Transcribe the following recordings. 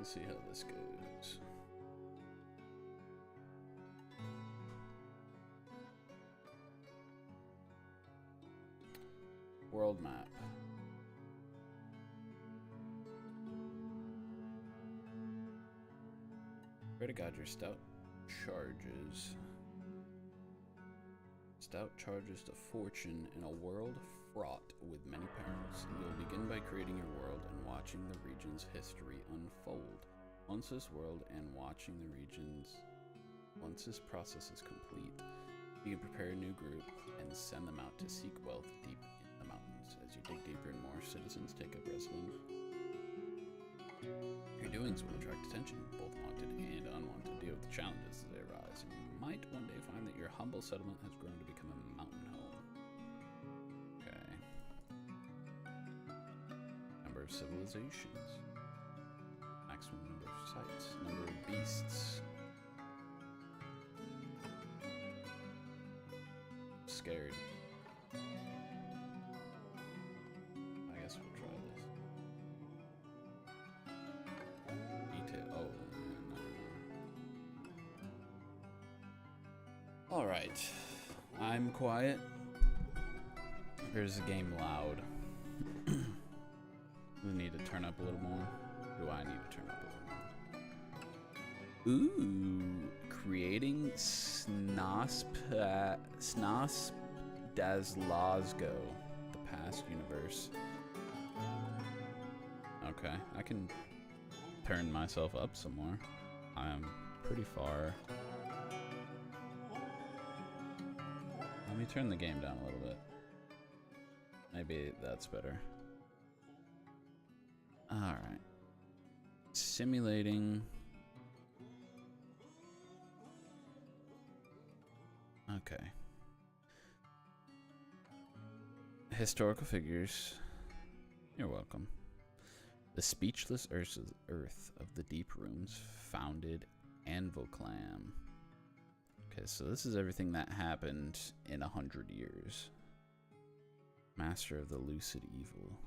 Let's see how this goes. World map. Pray to God your stout charges. Stout charges to fortune in a world fraught with many perils. You'll begin by creating your world and watching the region's history unfold. Once this process is complete, you can prepare a new group and send them out to seek wealth deep in the mountains. As you dig deeper and more citizens take up residence, your doings will attract attention, both wanted and unwanted. Deal with the challenges as they arise, and you might one day find that your humble settlement has grown to become a mountain home. Okay. Number of civilizations. Maximum number of sites. Number of beasts. Scared. I guess we'll try this. Detail. Oh, no. Alright. I'm quiet. Here's the game loud. We need to turn up a little more. Do I need to turn up a little more? Ooh. Creating Snospdazlazgo, the past universe. Okay, I can turn myself up some more. I'm pretty far. Let me turn the game down a little bit. Maybe that's better. Alright. Simulating. Okay. Historical figures. You're welcome. The speechless earth of the deep rooms founded Anvilclam. Okay, so this is everything that happened in 100 years. Master of the lucid evil.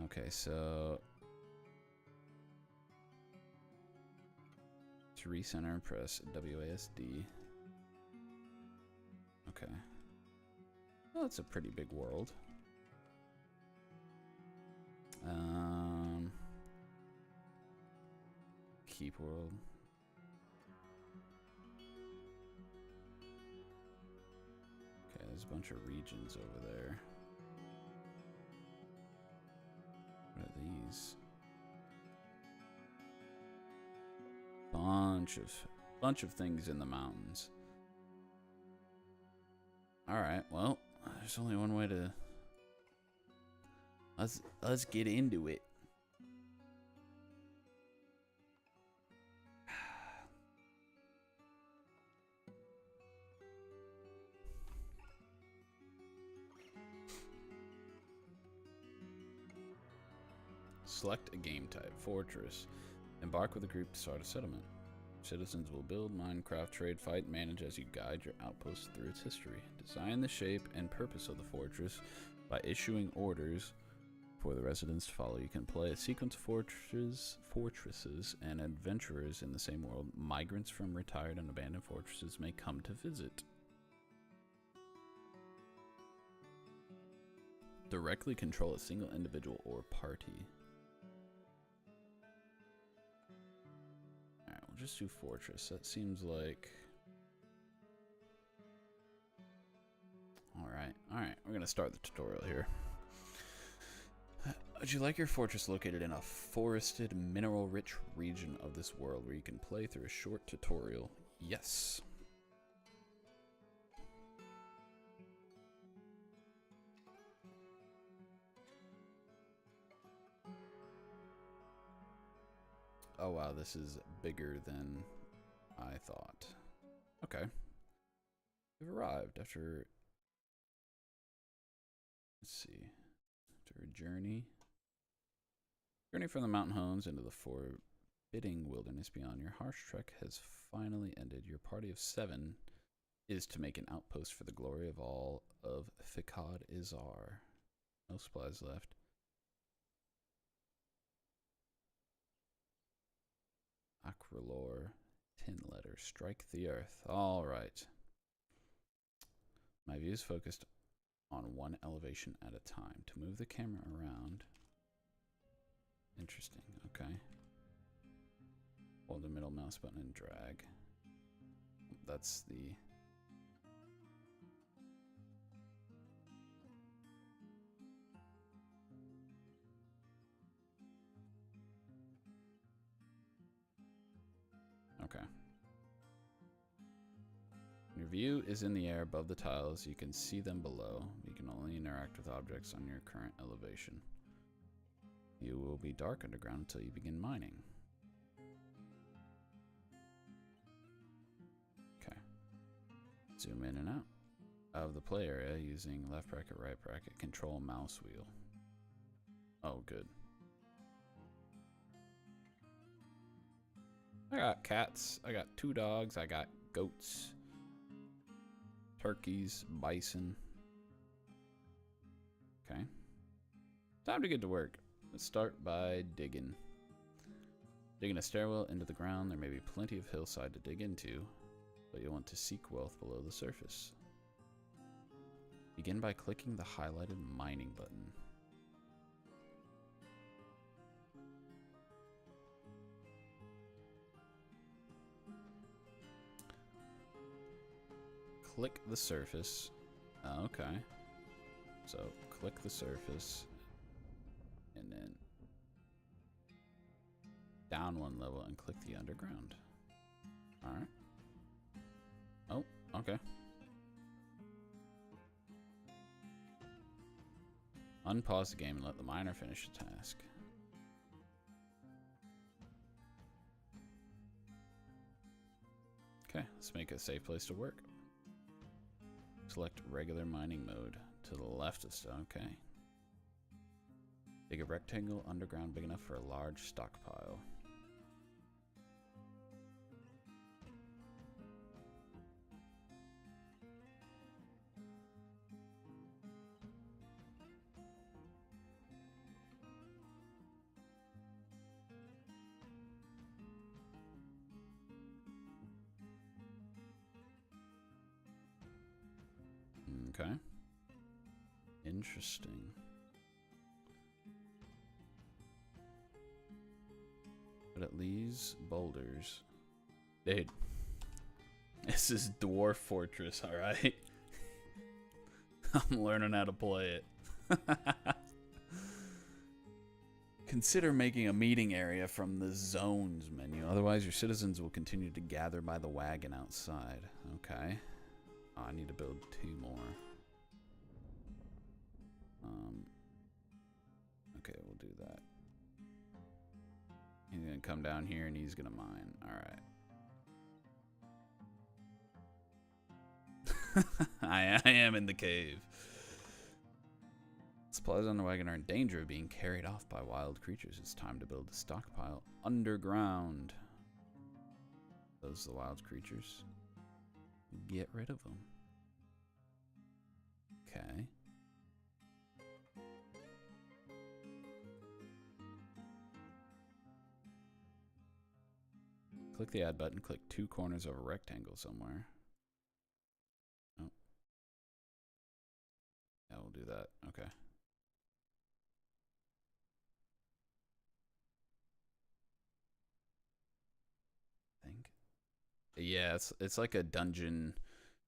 Okay, so to recenter and press WASD. Okay. Well, that's a pretty big world. Keep world. Okay, there's a bunch of regions over there. What are these? Bunch of things in the mountains. Alright, well, there's only one way to let's get into it. Select a game type. Fortress. Embark with a group to start a settlement. Citizens will build, Minecraft, trade, fight, manage as you guide your outpost through its history. Design the shape and purpose of the fortress by issuing orders for the residents to follow. You can play a sequence of fortresses and adventurers in the same world. Migrants from retired and abandoned fortresses may come to visit. Directly control a single individual or party. Alright, we'll just do fortress. That seems like... Alright, we're gonna start the tutorial here. Would you like your fortress located in a forested, mineral-rich region of this world where you can play through a short tutorial? Yes. Oh wow, this is bigger than I thought. Okay. We've arrived after... Let's see. After a journey. Journey from the mountain homes into the forbidding wilderness beyond. Your harsh trek has finally ended. Your party of 7 is to make an outpost for the glory of all of Fikad Izar. No supplies left. lore. 10 letters. Strike the earth. All right. My view is focused on one elevation at a time. To move the camera around. Interesting. Okay. Hold the middle mouse button and drag. That's the... Okay. Your view is in the air above the tiles. You can see them below. You can only interact with objects on your current elevation. You will be dark underground until you begin mining. Okay. Zoom in and out of the play area using left bracket, right bracket, control mouse wheel. Oh, good. I got cats, I got 2 dogs, I got goats, turkeys, bison. Okay. Time to get to work. Let's start by digging. Digging a stairwell into the ground. There may be plenty of hillside to dig into, but you'll want to seek wealth below the surface. Begin by clicking the highlighted mining button. Click the surface. Okay. So click the surface and then down 1 level and click the underground. Alright. Oh, okay. Unpause the game and let the miner finish the task. Okay, let's make a safe place to work. Select regular mining mode to the leftist. Okay. Dig a rectangle underground big enough for a large stockpile. Okay. Interesting. But at least boulders. Dude. This is Dwarf Fortress, alright? I'm learning how to play it. Consider making a meeting area from the zones menu. Otherwise, your citizens will continue to gather by the wagon outside. Okay. Oh, I need to build 2 more. Okay, we'll do that. He's gonna come down here and he's gonna mine. Alright. I am in the cave. Supplies on the wagon are in danger of being carried off by wild creatures. It's time to build a stockpile underground. Those are the wild creatures. Get rid of them. Okay. Click the add button, click 2 corners of a rectangle somewhere. Oh. Yeah, we'll do that. Okay. I think. Yeah, it's like a dungeon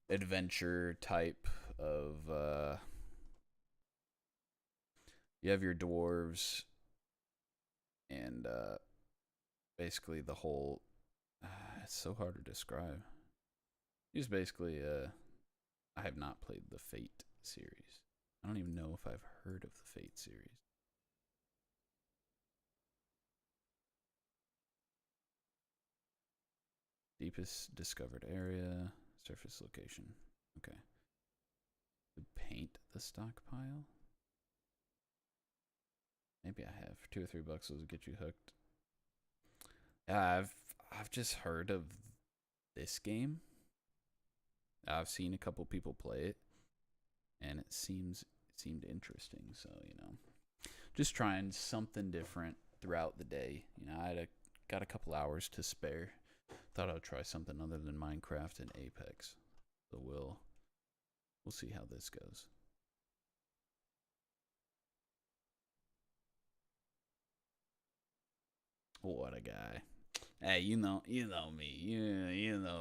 adventure type of you have your dwarves and basically the whole it's so hard to describe. He's basically I have not played the Fate series. I don't even know if I've heard of the Fate series. Deepest discovered area, surface location. Okay. Paint the stockpile? Maybe I have. $2 or $3 will get you hooked. Yeah, I've just heard of this game. I've seen a couple people play it, and it seemed interesting. So just trying something different throughout the day. I got a couple hours to spare. Thought I would try something other than Minecraft and Apex. So we'll see how this goes. What a guy. Hey, you know me. You know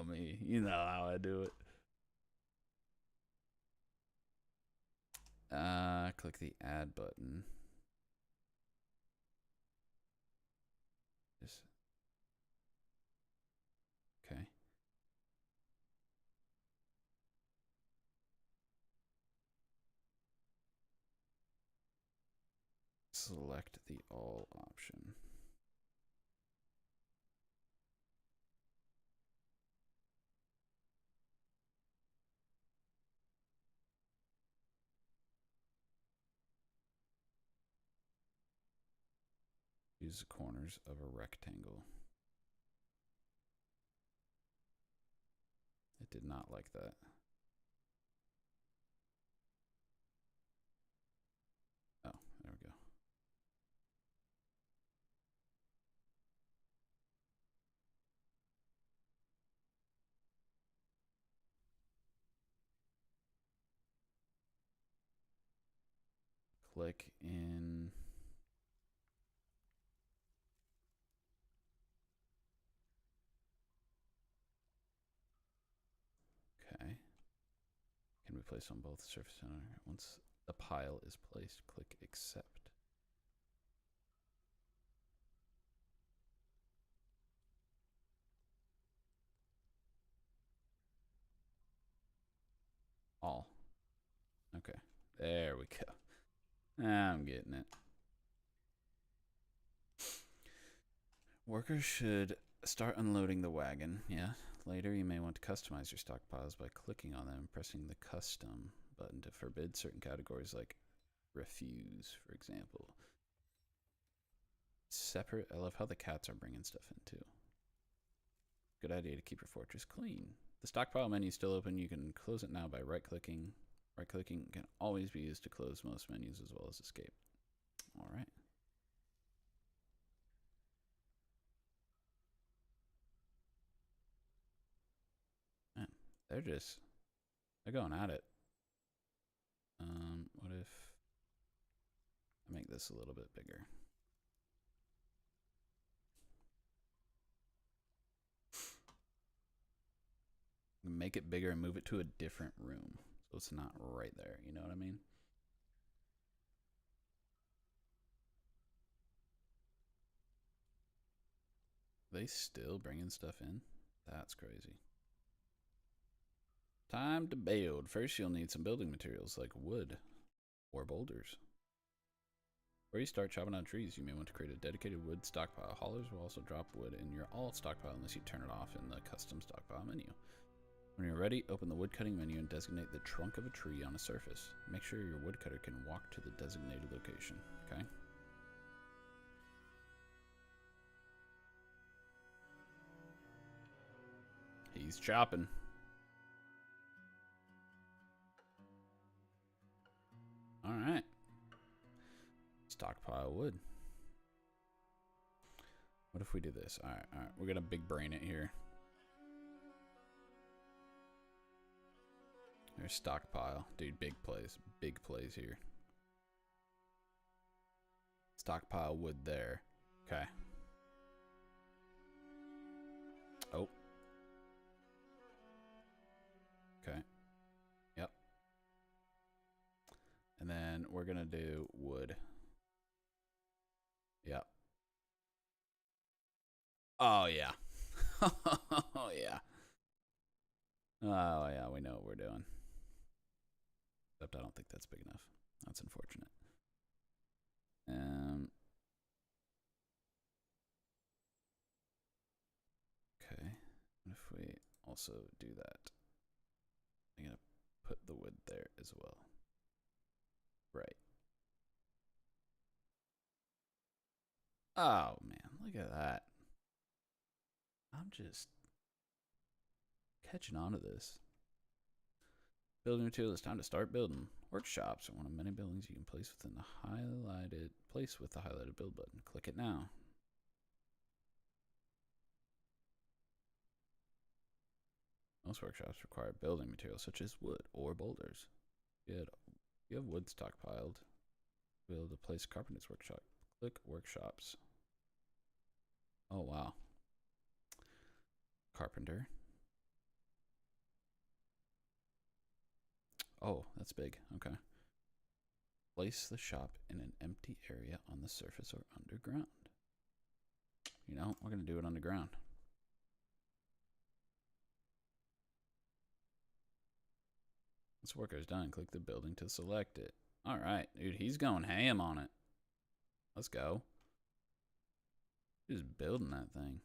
me. You know how I do it. Click the add button. Just okay. Select the all option. Use the corners of a rectangle. It did not like that. Oh, there we go. Click in. Okay. Can be placed on both surface center. Once the pile is placed, click accept. All. Okay. There we go. I'm getting it. Workers should start unloading the wagon. Yeah. Later, you may want to customize your stockpiles by clicking on them and pressing the custom button to forbid certain categories like refuse, for example. Separate. I love how the cats are bringing stuff in too. Good idea to keep your fortress clean. The stockpile menu is still open. You can close it now by right-clicking. Right-clicking can always be used to close most menus as well as escape. All right. Man, they're going at it. What if I make this a little bit bigger? Make it bigger and move it to a different room so it's not right there. You know what I mean? They still bringing stuff in? That's crazy. Time to build. First, you'll need some building materials like wood or boulders. Before you start chopping down trees, you may want to create a dedicated wood stockpile. Haulers will also drop wood in your all stockpile unless you turn it off in the custom stockpile menu. When you're ready, open the woodcutting menu and designate the trunk of a tree on a surface. Make sure your woodcutter can walk to the designated location, okay? He's chopping. All right. Stockpile wood. What if we do this? All right. We're gonna big brain it here. There's stockpile. Dude, big plays here. Stockpile wood there. Okay. Oh. Okay. Yep. And then we're gonna do wood. Yep. Oh yeah. Oh yeah. Oh yeah, we know what we're doing. Except I don't think that's big enough. That's unfortunate. Okay. What if we also do that? I'm gonna put the wood there as well. Right. Oh man, look at that. I'm just catching on to this. Building material, it's time to start building. Workshops are one of many buildings you can place within the highlighted place with the highlighted build button. Click it now. Most workshops require building materials such as wood or boulders. You have wood stockpiled. Build a place carpenter's workshop. Click workshops. Oh, wow. Carpenter. Oh, that's big. Okay. Place the shop in an empty area on the surface or underground. You know, we're going to do it underground. This worker's done. Click the building to select it. All right, dude, he's going ham on it. Let's go. Just building that thing.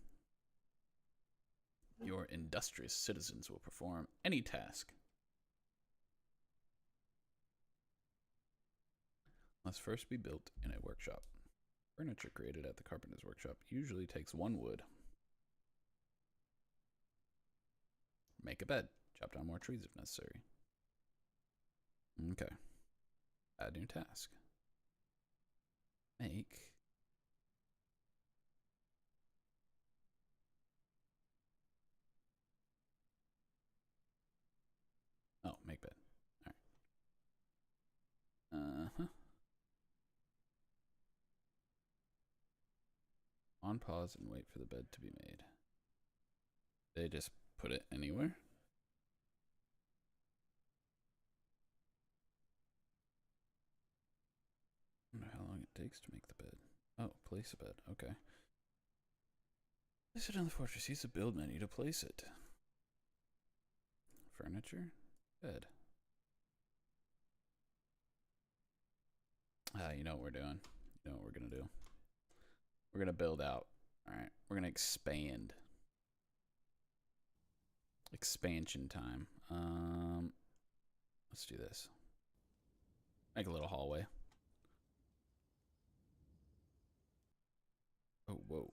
Your industrious citizens will perform any task. Must first be built in a workshop. Furniture created at the carpenter's workshop usually takes 1 wood. Make a bed. Chop down more trees if necessary. Okay. Add new task. Make. Oh, make bed. All right. On pause and wait for the bed to be made. They just put it anywhere? I wonder how long it takes to make the bed. Oh, place a bed. Okay. Place it in the fortress. Use the build menu to place it. Furniture. Bed. You know what we're doing. You know what we're going to do. We're going to build out. All right. We're going to expand. Expansion time. Let's do this. Make a little hallway. Oh, whoa.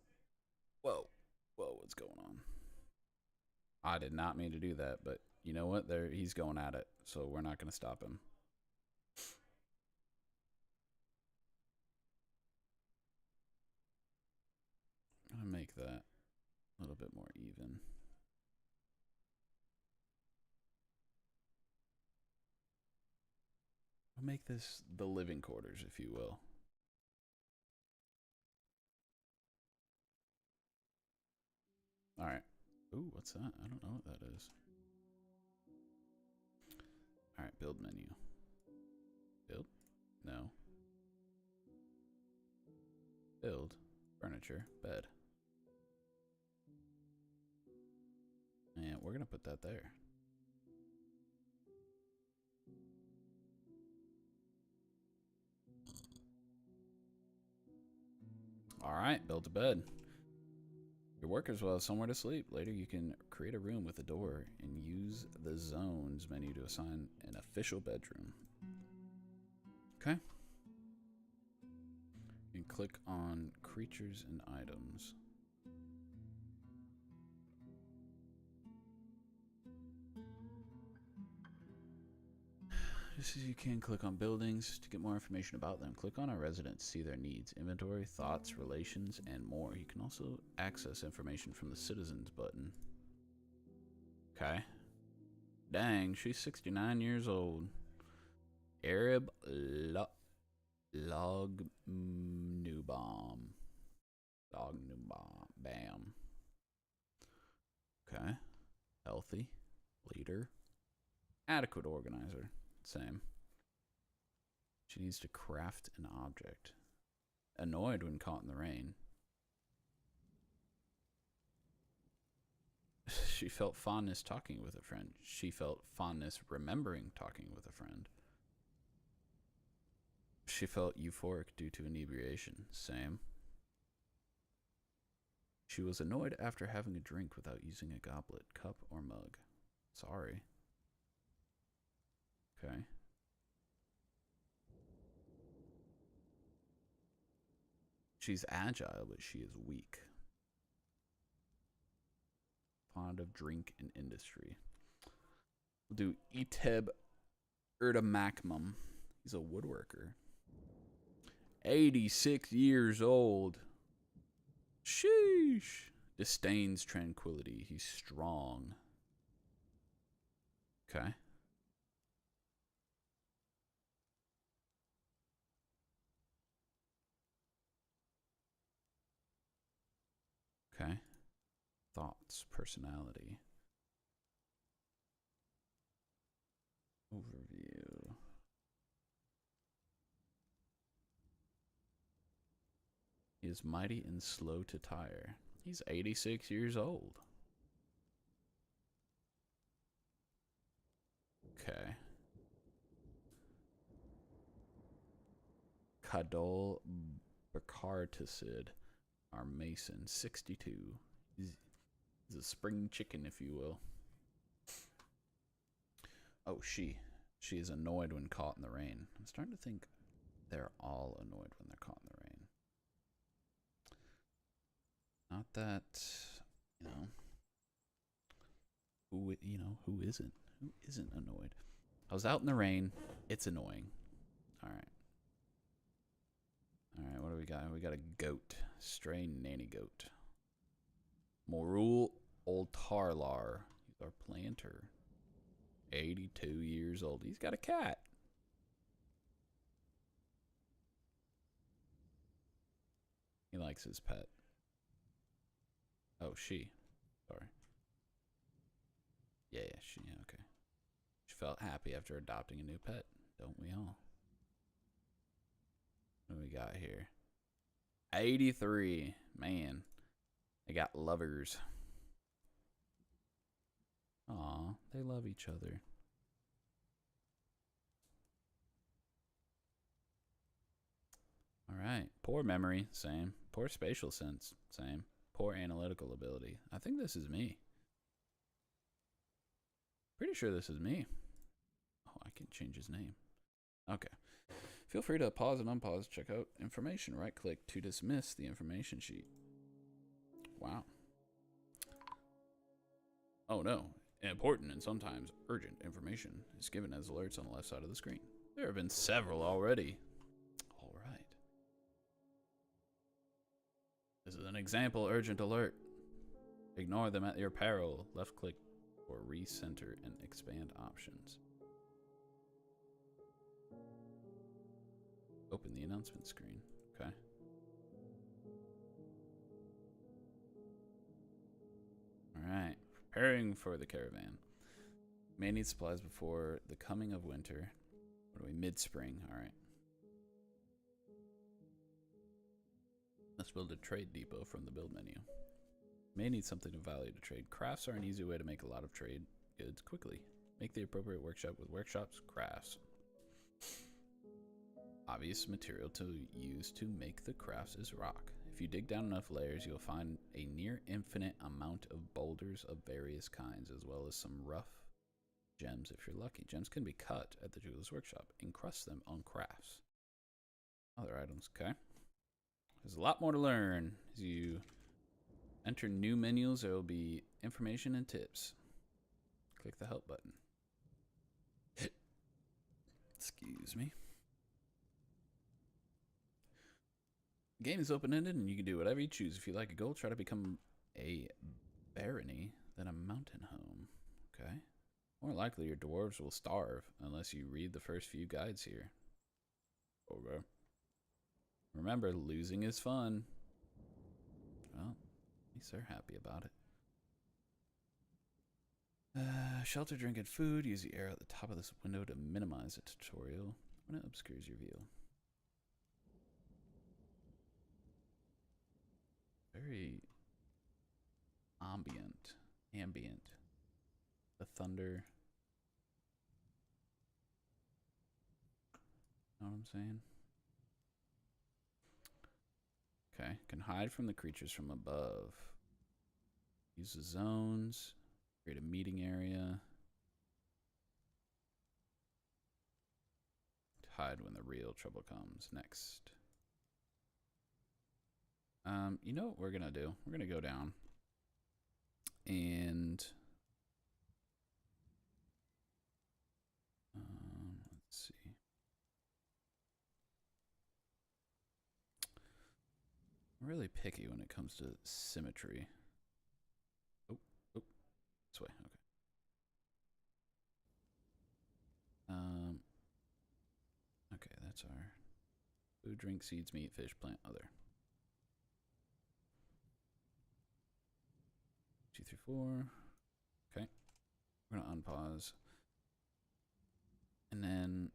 Whoa. Whoa, what's going on? I did not mean to do that, but you know what? He's going at it, so we're not going to stop him. I'm going to make that a little bit more even. I'll make this the living quarters, if you will. All right. Ooh, what's that? I don't know what that is. All right, build menu. Build? No. Build. Furniture. Bed. And we're going to put that there. All right, build a bed. Your workers will have somewhere to sleep. Later, you can create a room with a door and use the zones menu to assign an official bedroom. Okay. You can click on creatures and items. Just as you can click on buildings to get more information about them. Click on our residents to see their needs, inventory, thoughts, relations, and more. You can also access information from the citizens button. Okay. Dang, she's 69 years old. Arab Log Nubam. Bam. Okay. Healthy. Leader. Adequate organizer. Same. She needs to craft an object. Annoyed when caught in the rain. She felt fondness talking with a friend. She felt fondness remembering talking with a friend. She felt euphoric due to inebriation. Same. She was annoyed after having a drink without using a goblet, cup, or mug. Sorry. Okay. She's agile, but she is weak. Fond of drink and industry. We'll do Eteb Erdamakmum. He's a woodworker. 86 years old. Sheesh. Disdains tranquility. He's strong. Okay. Okay. Thoughts, personality. Overview. He is mighty and slow to tire. He's 86 years old. Okay. Kadol Bakartasid, our mason, 62. He's a spring chicken, if you will. Oh, she. She is annoyed when caught in the rain. I'm starting to think they're all annoyed when they're caught in the rain. Not that, who isn't? Who isn't annoyed? I was out in the rain. It's annoying. All right. All right, what do we got? We got a goat. Stray nanny goat. Morul Oltarlar. He's our planter. 82 years old. He's got a cat. He likes his pet. Oh, she. Sorry. Yeah, she. Okay. She felt happy after adopting a new pet. Don't we all? What do we got here? 83. Man. They got lovers. Aw, they love each other. Alright. Poor memory. Same. Poor spatial sense. Same. Poor analytical ability. I think this is me. Pretty sure this is me. Oh, I can change his name. Okay. Feel free to pause and unpause, check out information. Right click to dismiss the information sheet. Wow. Oh no. Important and sometimes urgent information is given as alerts on the left side of the screen. There have been several already. All right. This is an example urgent alert. Ignore them at your peril. Left click for recenter and expand options. Open the announcement screen. Okay. Alright. Preparing for the caravan. May need supplies before the coming of winter. What are we? Mid-spring. Alright. Let's build a trade depot from the build menu. May need something of value to trade. Crafts are an easy way to make a lot of trade goods quickly. Make the appropriate workshop with workshops, crafts. Obvious material to use to make the crafts is rock. If you dig down enough layers, you'll find a near infinite amount of boulders of various kinds, as well as some rough gems if you're lucky. Gems can be cut at the jeweler's workshop. Encrust them on crafts. Other items, okay. There's a lot more to learn. As you enter new menus, there will be information and tips. Click the help button. Excuse me. The game is open-ended and you can do whatever you choose. If you like a goal, try to become a barony, then a mountain home. Okay. More likely your dwarves will starve unless you read the first few guides here. Okay. Remember, losing is fun. Well, at least they're happy about it. Shelter, drink, and food. Use the arrow at the top of this window to minimize the tutorial when it obscures your view. Very ambient. The thunder. Know what I'm saying? Okay, can hide from the creatures from above. Use the zones. Create a meeting area. Hide when the real trouble comes. Next. You know what we're gonna do? We're gonna go down and let's see. I'm really picky when it comes to symmetry. Oh, this way. Okay. Okay, that's our food, drink, seeds, meat, fish, plant, other. 2, 3, 4. Okay. We're gonna unpause. And then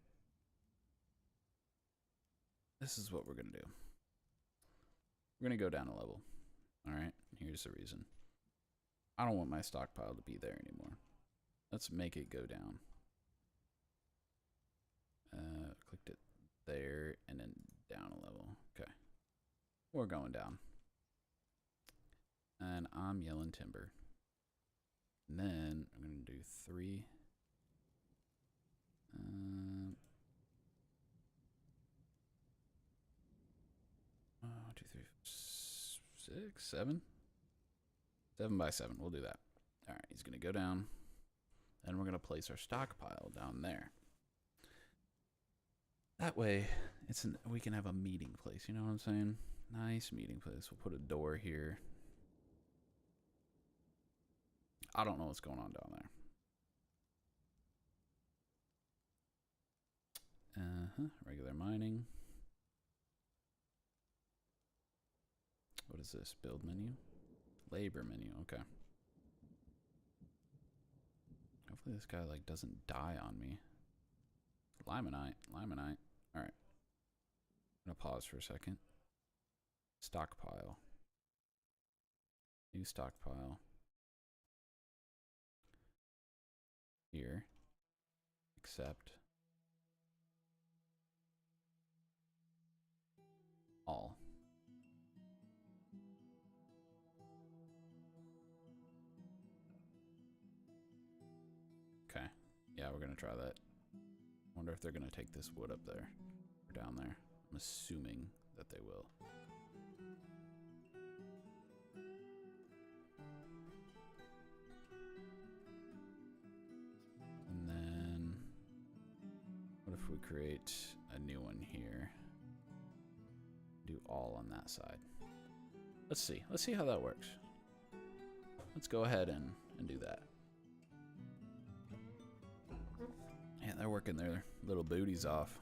this is what we're gonna do. We're gonna go down a level. Alright, here's the reason. I don't want my stockpile to be there anymore. Let's make it go down. Clicked it there and then down a level. Okay. We're going down. And I'm yelling timber. And then I'm going to do 3. 2, 3, 6, 7. 7 by 7. We'll do that. All right. He's going to go down. And we're going to place our stockpile down there. That way, we can have a meeting place. You know what I'm saying? Nice meeting place. We'll put a door here. I don't know what's going on down there. Regular mining. What is this? Build menu? Labor menu. Okay. Hopefully this guy like doesn't die on me. Limonite. Limonite. All right. I'm going to pause for a second. Stockpile. New stockpile. Here. Accept. All. Okay. Yeah, we're going to try that. Wonder if they're going to take this wood up there or down there. I'm assuming that they will. And then what if we create a new one here? Do all on that side. Let's see. Let's see how that works. Let's go ahead and do that. Yeah, they're working their little booties off.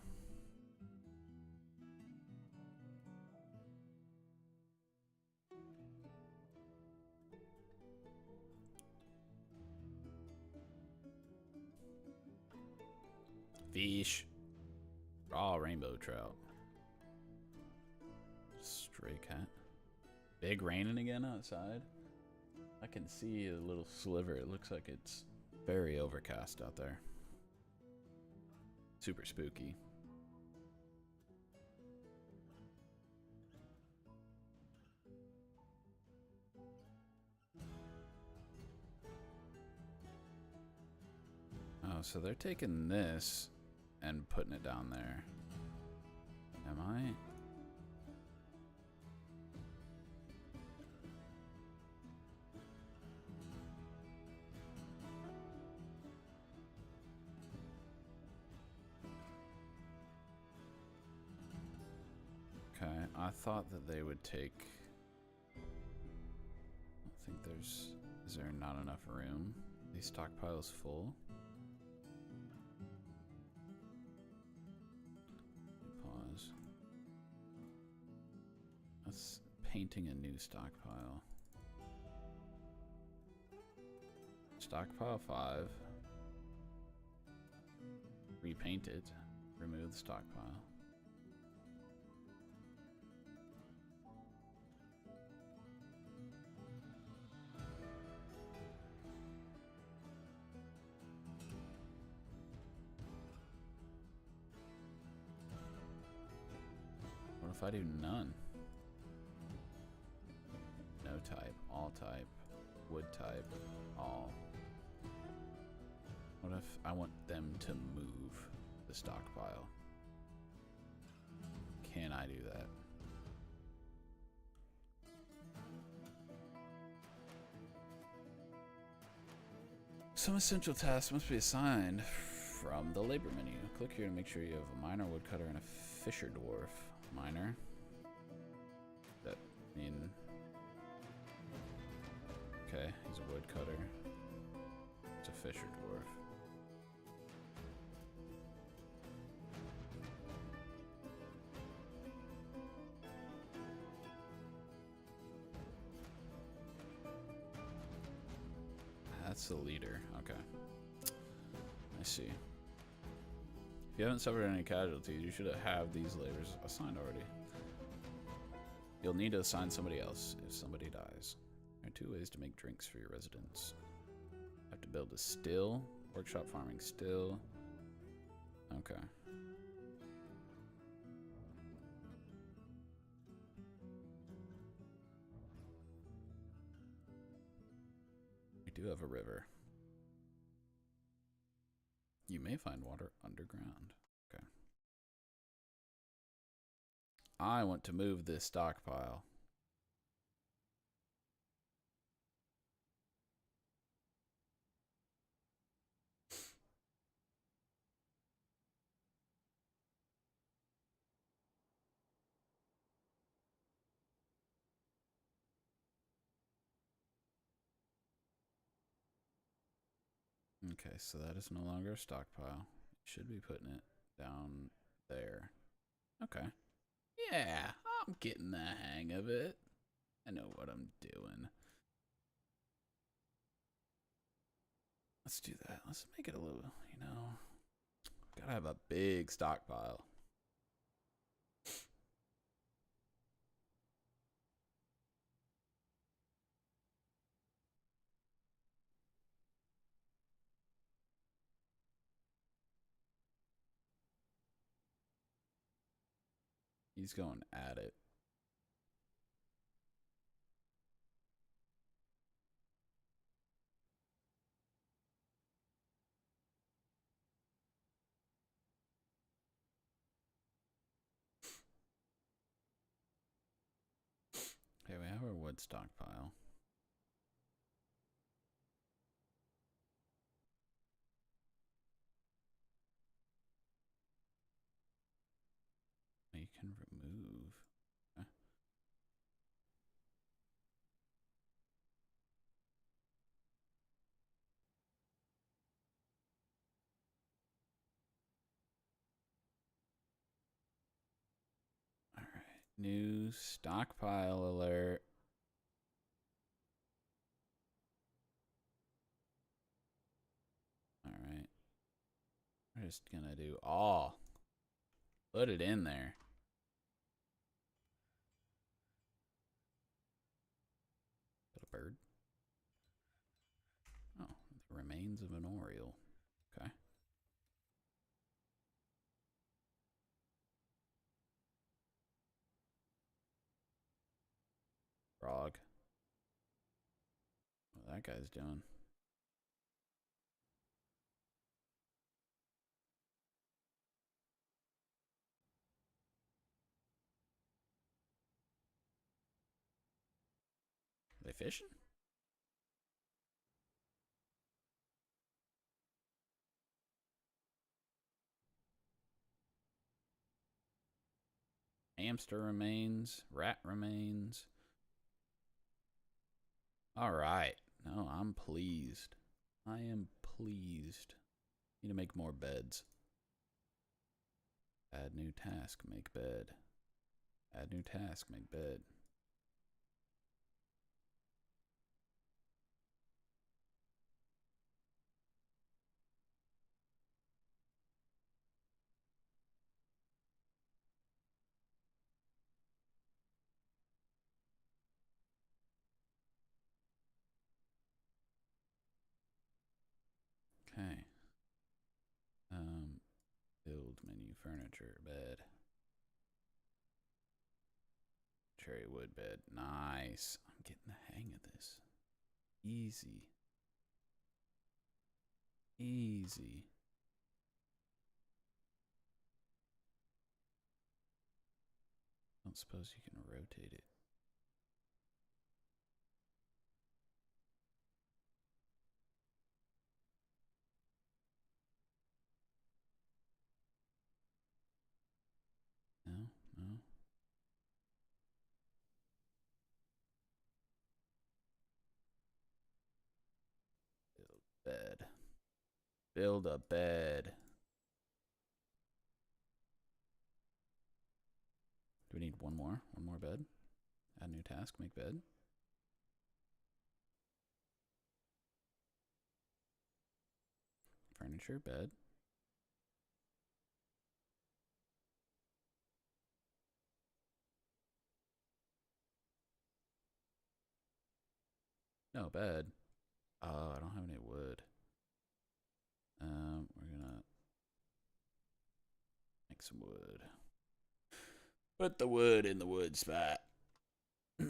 Fish. Raw rainbow trout. Stray cat. Big raining again outside. I can see a little sliver. It looks like it's very overcast out there. Super spooky. Oh, so they're taking this and putting it down there. Am I? Okay, I thought that they would take... I think there's... Is there not enough room? These stockpiles full? Pause. That's painting a new stockpile. Stockpile 5. Repaint it. Remove the stockpile. What if I do none? No type, all type, wood type, all. What if I want them to move the stockpile? Can I do that? Some essential tasks must be assigned from the labor menu. Click here to make sure you have a miner, woodcutter, and a fisher dwarf. Miner. That mean... Okay, he's a woodcutter. It's a fisher dwarf. That's the leader. Okay. I see. If you haven't suffered any casualties, you should have these labors assigned already. You'll need to assign somebody else if somebody dies. There are 2 ways to make drinks for your residents. You have to build a still, workshop farming still. Okay. We do have a river. You may find water underground. Okay. I want to move this stockpile. Okay, so that is no longer a stockpile. Should be putting it down there. Okay. Yeah, I'm getting the hang of it. I know what I'm doing. Let's do that. Let's make it a little, you know, gotta have a big stockpile. He's going at it. Okay, we have our wood stockpile. You can remove. Okay. All right. New stockpile alert. All right. We're just gonna do all. Put it in there. Got a bird. Oh, the remains of an oriole. Okay. Frog. What that guy's doing. Are they fishing? Hamster remains. Rat remains. All right. No, I'm pleased. I am pleased. Need to make more beds. Add new task. Make bed. Add new task. Make bed. Okay. Build menu furniture bed. Cherry wood bed. Nice. I'm getting the hang of this. Easy. Easy. Don't suppose you can rotate it. No, no. Build bed. Build a bed. Do we need one more? One more bed? Add new task, make bed. furniture, bed. No, bed. Oh, I don't have any wood. We're gonna make some wood. Put the wood in the wood spot. Oh,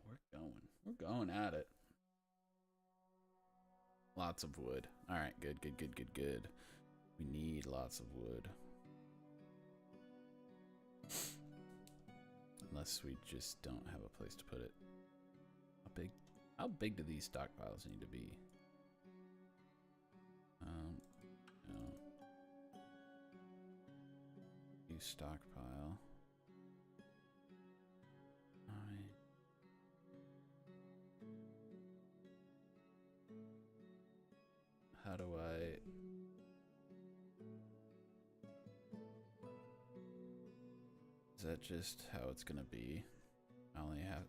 we're going. We're going at it. Lots of wood. All right, good, good, good, good, good. We need lots of wood. Unless we just don't have a place to put it. How big do these stockpiles need to be? No. New stockpile. Alright. How do I... Is that just how it's gonna be? I only have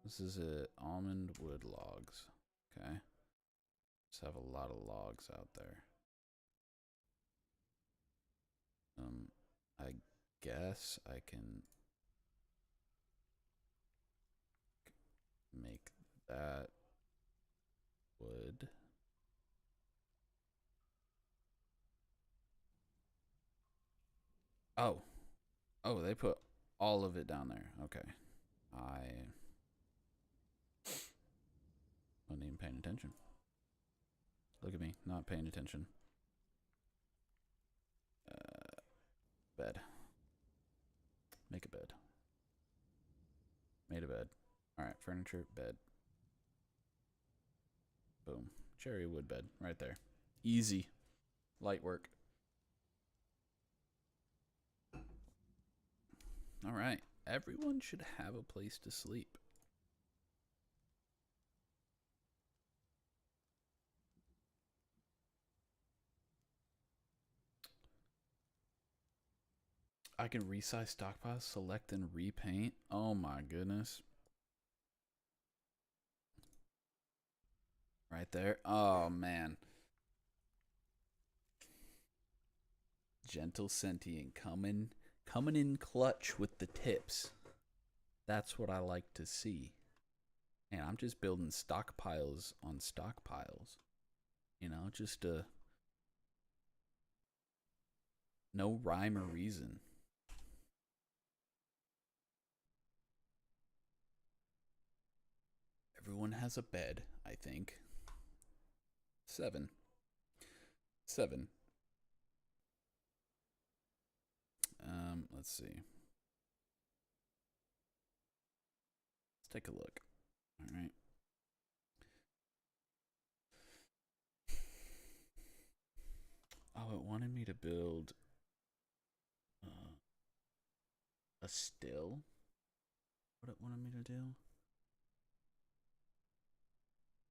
this is a almond wood logs. Okay. Just have a lot of logs out there. I guess I can make that wood. Oh. Oh, they put all of it down there. Okay. I wasn't even paying attention. Look at me, not paying attention. Bed. Make a bed. Made a bed. Alright, furniture, bed. Boom. Cherry wood bed right there. Easy. Light work. Alright. Everyone should have a place to sleep. I can resize stockpiles, select and repaint. Oh my goodness. Right there. Oh man. Gentle sentient coming in clutch with the tips. That's what I like to see. And I'm just building stockpiles on stockpiles. You know, just no rhyme or reason. Everyone has a bed, I think. 7. 7. Let's see. Let's take a look. All right. Oh, it wanted me to build a still. What it wanted me to do?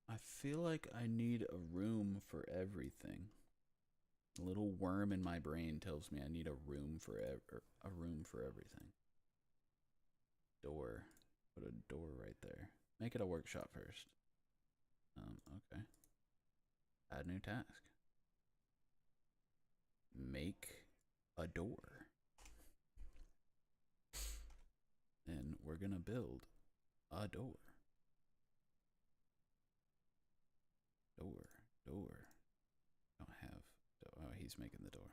I feel like I need a room for everything. A little worm in my brain tells me I need a room for everything. Door. Put a door right there. Make it a workshop first. Okay. Add new task. Make a door. And we're gonna build a door. Door. Don't have. Oh, he's making the door.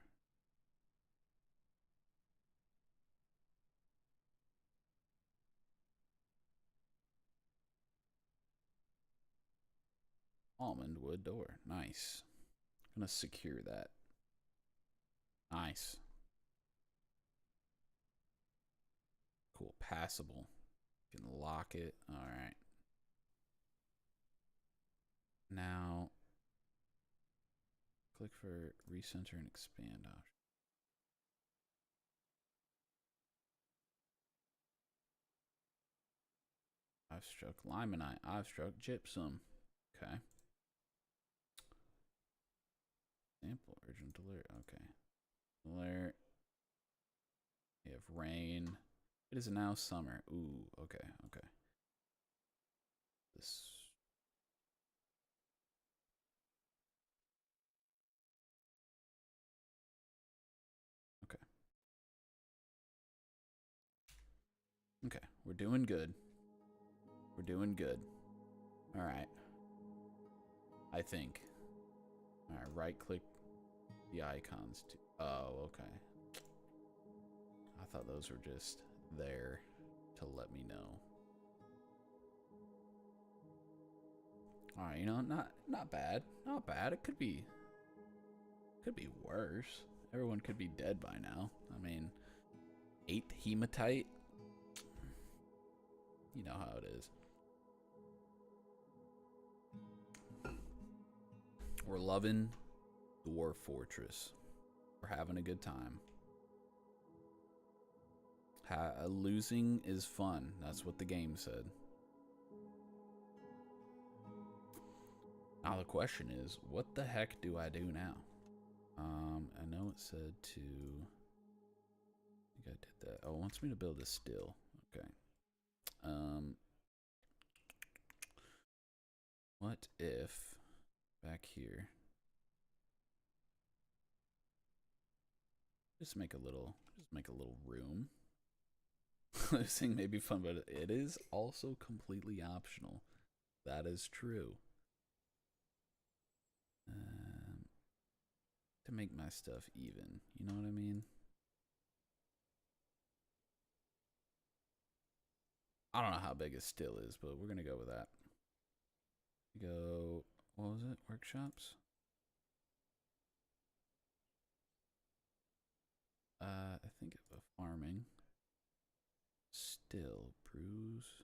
Almond wood door. Nice. Gonna secure that. Nice. Cool. Passable. Can lock it. All right. Now, click for recenter and expand option. I've struck limonite. I've struck gypsum. Okay. alert. Okay. Alert. We have rain. It is now summer. Ooh, okay, okay. This. Okay. Okay, we're doing good. We're doing good. All right. I think. All right, right click the icons. Oh, okay. I thought those were just there to let me know. All right, you know, not bad. Not bad. It could be worse. Everyone could be dead by now. I mean, 8th hematite. You know how it is. We're loving Dwarf Fortress. We're having a good time. Losing is fun. That's what the game said. Now the question is, what the heck do I do now? I know it said to. I think I did that. Oh, it wants me to build a still. Okay. What if back here? Just make a little room. Losing may be fun, but it is also completely optional. That is true. To make my stuff even, you know what I mean? I don't know how big it still is, but we're gonna go with that. Go, what was it? Workshops? I think it's a farming. Still, brews.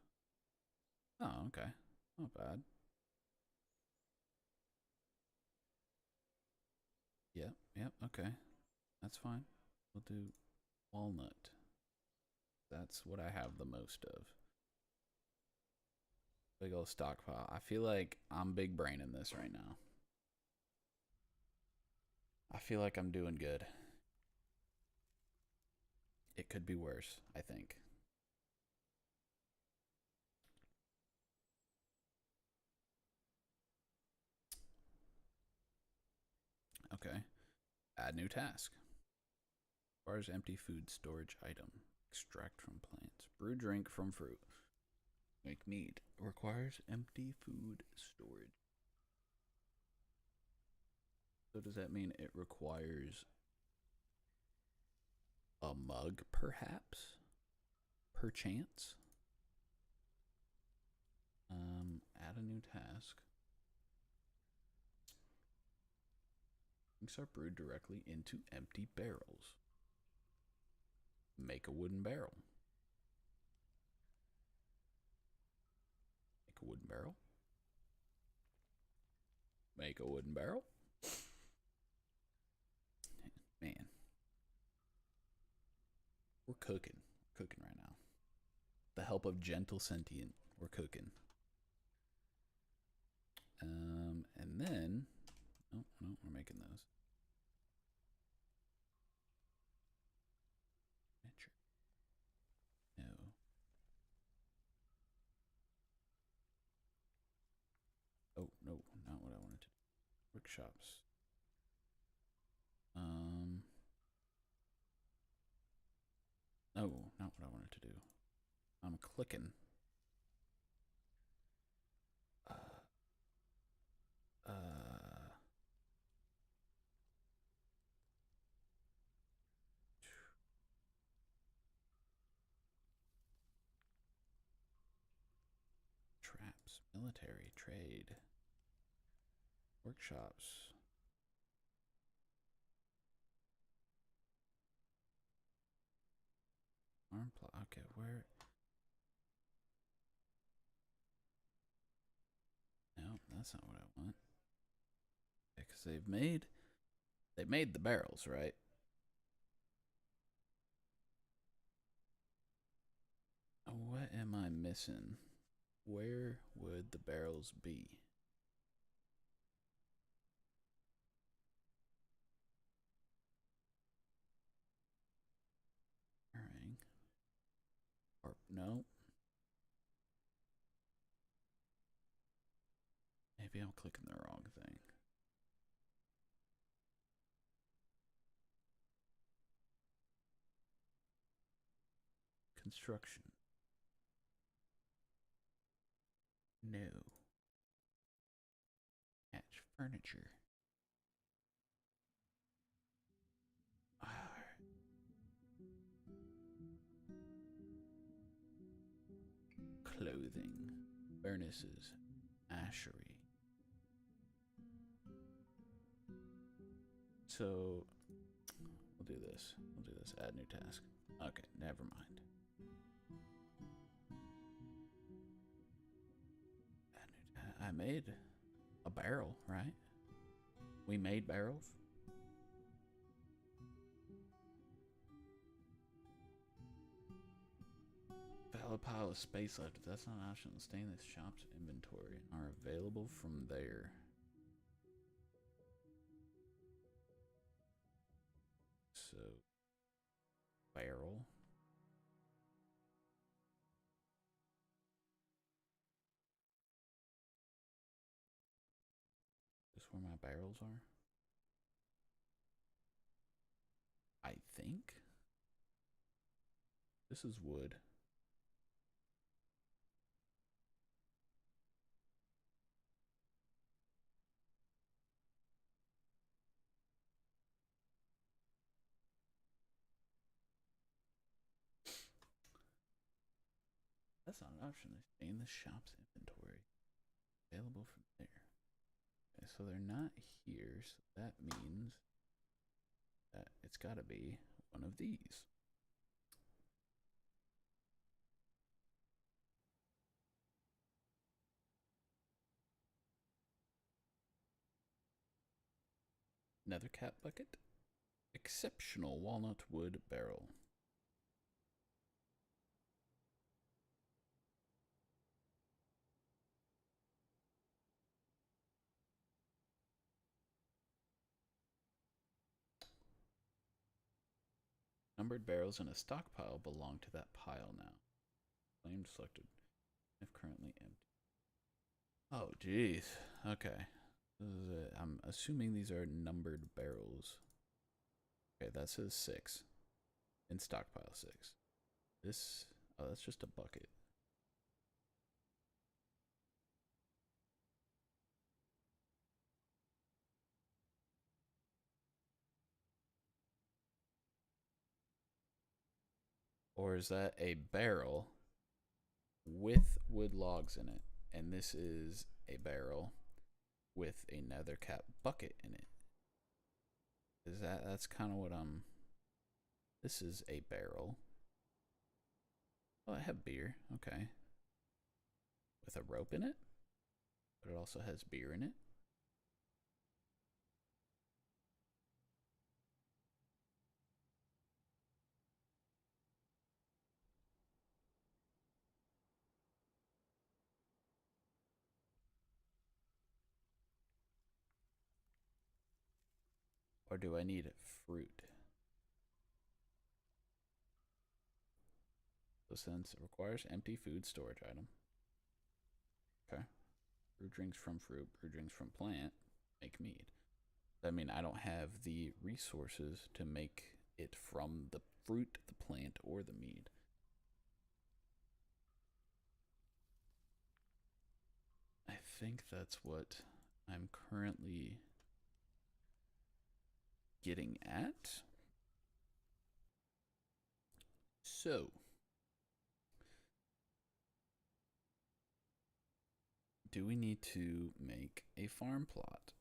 Oh, okay. Not bad. Yep, okay. That's fine. We'll do walnut. That's what I have the most of. Big old stockpile. I feel like I'm big braining this right now. I feel like I'm doing good. It could be worse, I think. Okay. Add new task. Requires empty food storage item. Extract from plants. Brew drink from fruit. Make meat. Requires empty food storage. So does that mean it requires a mug, perhaps? Perchance? Add a new task. Drinks are brewed directly into empty barrels. Make a wooden barrel. Make a wooden barrel. Make a wooden barrel. Man. We're cooking. We're cooking right now. The help of gentle sentient. We're cooking. And then, oh no, we're making those. No. Oh no, not what I wanted to do. Workshops. No, not what I wanted to do. I'm clicking. Traps, military, trade, workshops. Arm plot. Okay, where? No, that's not what I want. Because they made the barrels, right? What am I missing? Where would the barrels be? Maybe I'm clicking the wrong thing. Construction. No. Hatch furniture. Clothing. Furnaces. Ashery. So, we'll do this. We'll do this. Add new task. Okay, never mind. I made a barrel, right? We made barrels. Valid pile of space left. If that's not an option, stay in this shop's inventory and are available from there. So, barrel. Is where my barrels are? I think. This is wood. That's not an option. They stay in the shop's inventory. Available from there. Okay, so they're not here, so that means that it's gotta be one of these. Nether cap bucket. Exceptional walnut wood barrel. Numbered barrels in a stockpile belong to that pile now. Claimed selected. If currently empty. Oh, jeez. Okay. This is it. I'm assuming these are numbered barrels. Okay, that says 6. In stockpile 6. This, oh, that's just a bucket. Or is that a barrel with wood logs in it? And this is a barrel with a nether cap bucket in it. Is that's kind of what I'm. This is a barrel. Oh, I have beer. Okay. With a rope in it? But it also has beer in it. Or do I need fruit? So since it requires empty food storage item. Okay. Brew drinks from fruit, brew drinks from plant, make mead. I mean, I don't have the resources to make it from the fruit, the plant, or the mead. I think that's what I'm currently getting at. So, do we need to make a farm plot?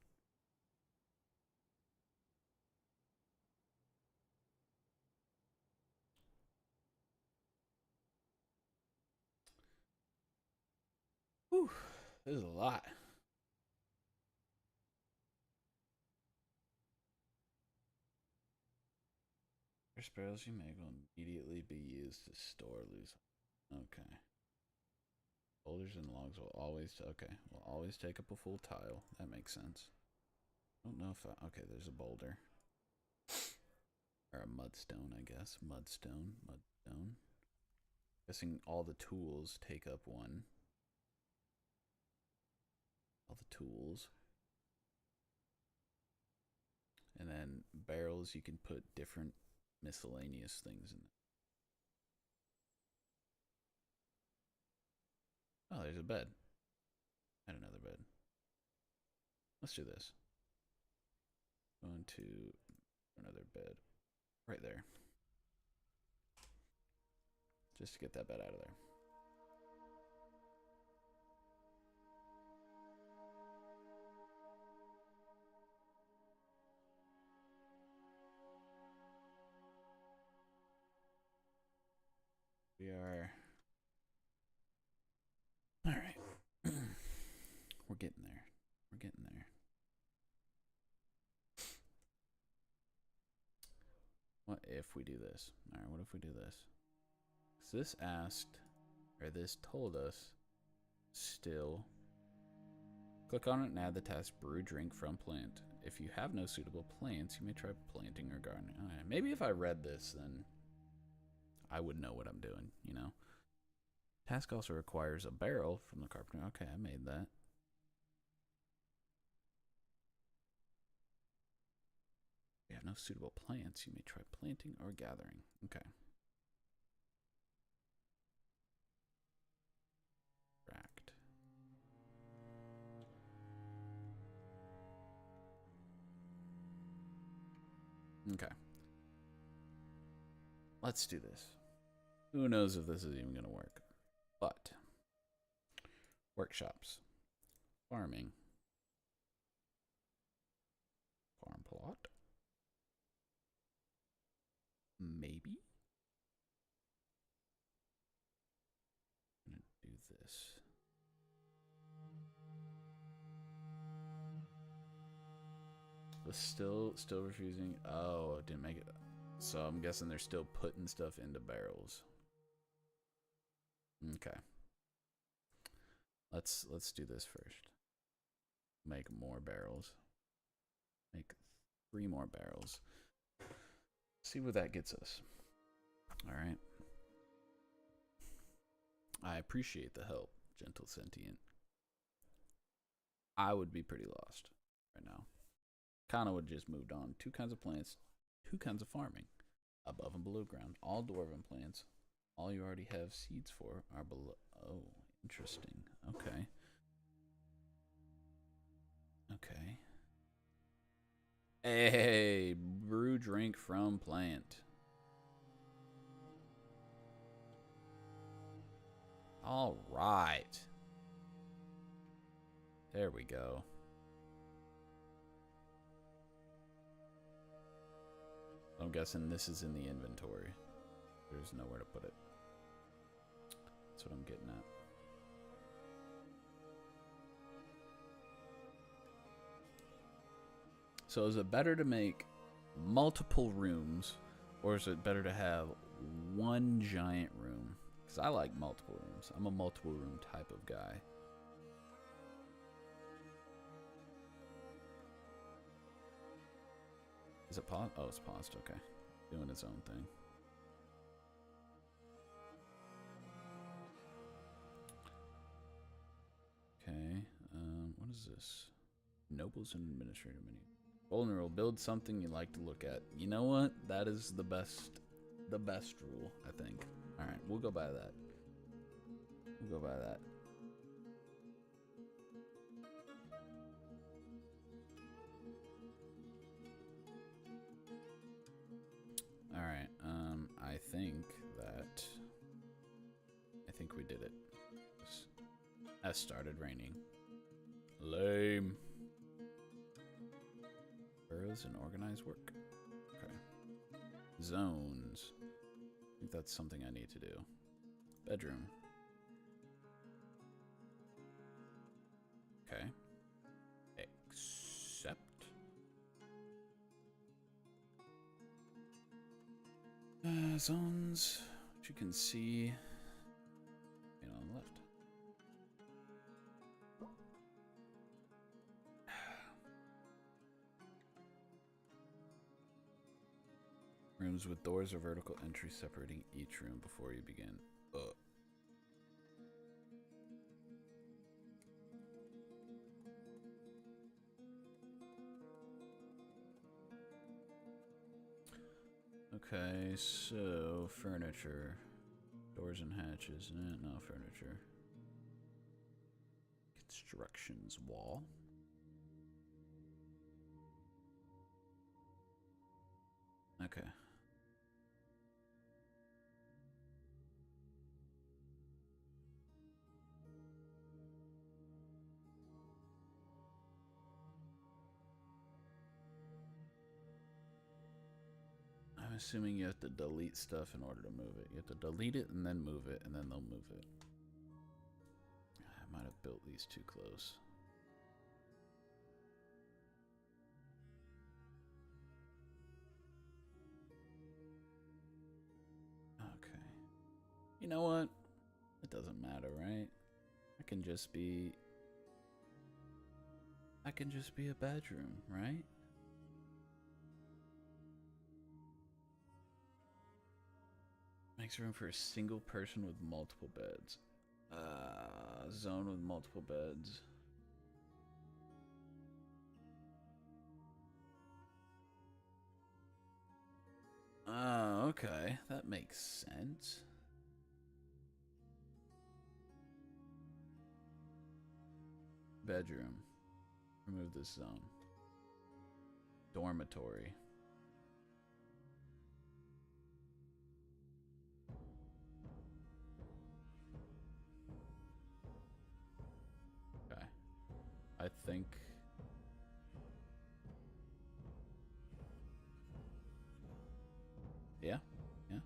Whew, this is a lot. First barrels you make will immediately be used to store loose. Okay. Boulders and logs will always, okay, will always take up a full tile. That makes sense. I don't know if I, okay, there's a boulder. Or a mudstone, I guess. Mudstone. Guessing all the tools take up one. all the tools. And then barrels, you can put different miscellaneous things in. Oh, there's a bed. And another bed. Let's do this. Going to another bed. Right there. Just to get that bed out of there. We are... Alright. We're getting there. We're getting there. What if we do this? Alright, what if we do this? So this asked, or this told us, still. Click on it and add the task brew drink from plant. If you have no suitable plants, you may try planting or gardening. Right, maybe if I read this, then I would know what I'm doing, you know? Task also requires a barrel from the carpenter. Okay, I made that. If you have no suitable plants, you may try planting or gathering. Okay. Racked. Okay. Let's do this. Who knows if this is even going to work. But. Workshops. Farming. Farm plot. Maybe. I'm going to do this. Still refusing. Oh, didn't make it. So I'm guessing they're still putting stuff into barrels. Okay. Let's do this first. Make more barrels. Make 3 more barrels. See where that gets us. All right. I appreciate the help, gentle sentient. I would be pretty lost right now. Kana would just moved on. 2 kinds of plants, 2 kinds of farming, above and below ground. All dwarven plants. All you already have seeds for are below. Oh, interesting. Okay. Okay. Hey, brew drink from plant. All right. There we go. I'm guessing this is in the inventory. There's nowhere to put it. That's what I'm getting at. So is it better to make multiple rooms, or is it better to have one giant room? Because I like multiple rooms. I'm a multiple room type of guy. Is it paused? Oh, it's paused. Okay. Doing its own thing. Okay. What is this? Nobles and administrator menu. Vulnerable. Build something you like to look at. You know what? That is the best rule, I think. All right, we'll go by that. We'll go by that. All right. I think we did it. Has started raining. Lame. Burrows and organized work. Okay. Zones. I think that's something I need to do. Bedroom. Okay. Except. Zones. Which you can see. On the left. Rooms with doors or vertical entry separating each room before you begin. Okay, so furniture. Doors and hatches. No furniture. Constructions wall. Okay. I'm assuming you have to delete stuff in order to move it. You have to delete it and then move it, and then they'll move it. I might have built these too close. Okay. You know what? It doesn't matter, right? I can just be a bedroom, right? Makes room for a single person with multiple beds. Zone with multiple beds. Oh, okay. That makes sense. Bedroom. Remove this zone. Dormitory. Okay. I think... Yeah. Yeah.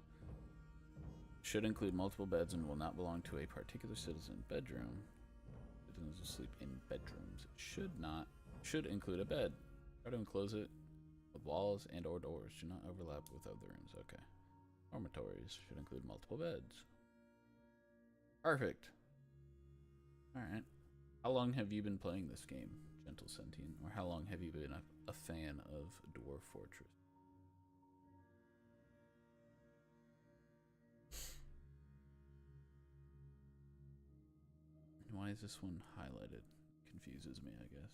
Should include multiple beds and will not belong to a particular citizen. Bedroom. Citizens will sleep in bedrooms. Should include a bed. Try to enclose it with walls and or doors. Do not overlap with other rooms. Okay. Dormitories should include multiple beds. Perfect. Alright. How long have you been playing this game, Gentle Sentient? Or how long have you been a fan of Dwarf Fortress? Why is this one highlighted? Confuses me, I guess.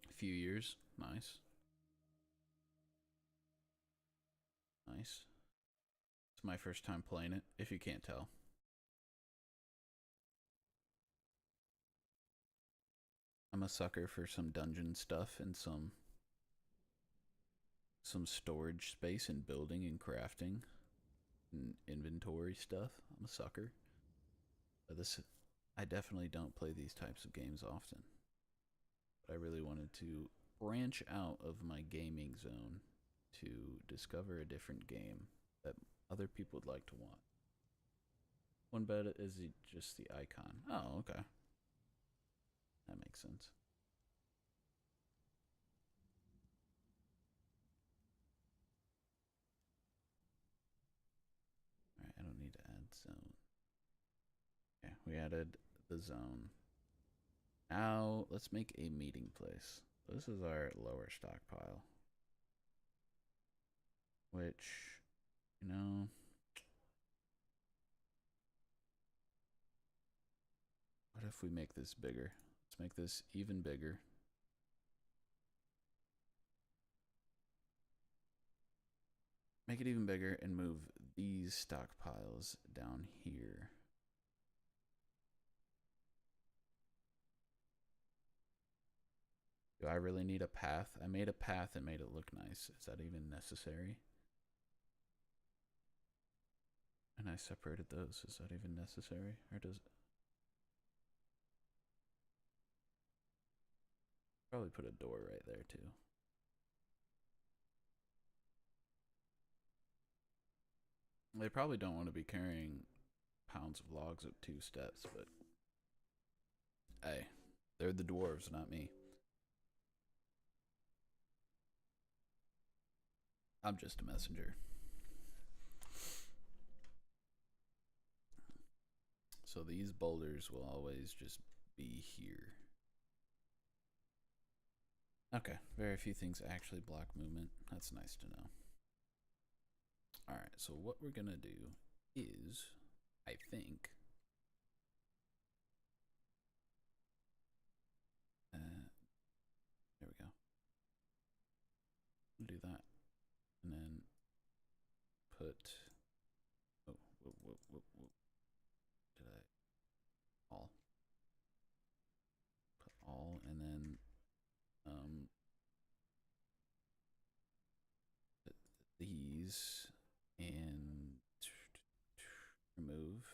A few years. Nice. Nice. It's my first time playing it, if you can't tell. I'm a sucker for some dungeon stuff and some storage space and building and crafting and inventory stuff. I'm a sucker. But I definitely don't play these types of games often. But I really wanted to branch out of my gaming zone to discover a different game that other people would like to watch. One bed is just the icon. Oh, okay. That makes sense. Alright, I don't need to add zone. Okay, we added the zone. Now, let's make a meeting place. This is our lower stockpile. Which, you know... What if we make this bigger? Let's make this even bigger. Make it even bigger and move these stockpiles down here. Do I really need a path? I made a path and made it look nice. Is that even necessary? And I separated those. Is that even necessary? Or does it? Probably put a door right there too. They probably don't want to be carrying pounds of logs up 2 steps, but hey, they're the dwarves, not me. I'm just a messenger. So these boulders will always just be here. Okay, very few things actually block movement. That's nice to know. Alright, so what we're gonna do is, I think, there we go. Do that. And put. Oh, did I? All. Put all, and then these, and remove,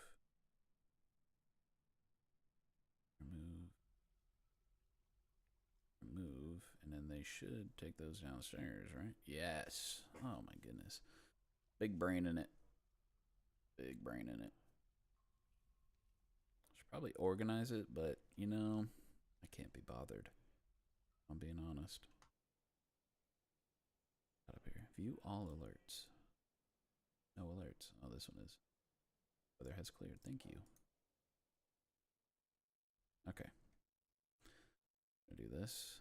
and then they should take those downstairs, right? Yes. Oh my goodness. Big brain in it. Big brain in it. Should probably organize it, but you know, I can't be bothered. I'm being honest. Up here. View all alerts. No alerts. Oh, this one is. Weather has cleared. Thank you. Okay. I'm gonna do this.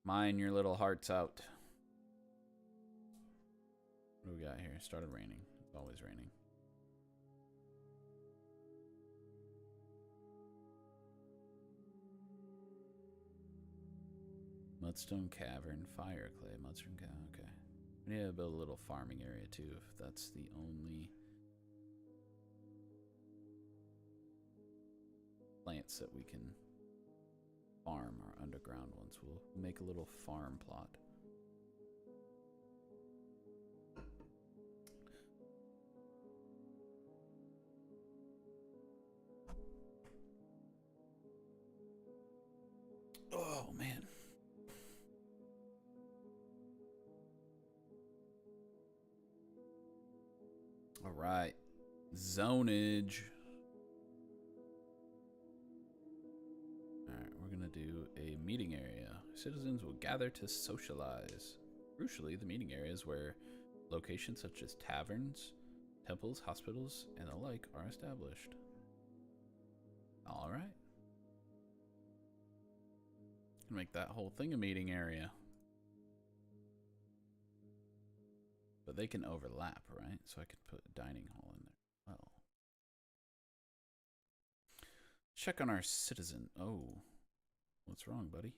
Mine your little hearts out. What do we got here? Started raining. It's always raining. Mudstone Cavern, Fire Clay, Mudstone Cavern, okay. We need to build a little farming area too, if that's the only plants that we can farm our underground ones. We'll make a little farm plot. Oh man. All right. Zonage. All right, we're going to do a meeting area. Citizens will gather to socialize. Crucially, the meeting areas where locations such as taverns, temples, hospitals, and the like are established. All right. Make that whole thing a meeting area. But they can overlap, right? So I could put a dining hall in there. Well, check on our citizen. Oh, what's wrong, buddy?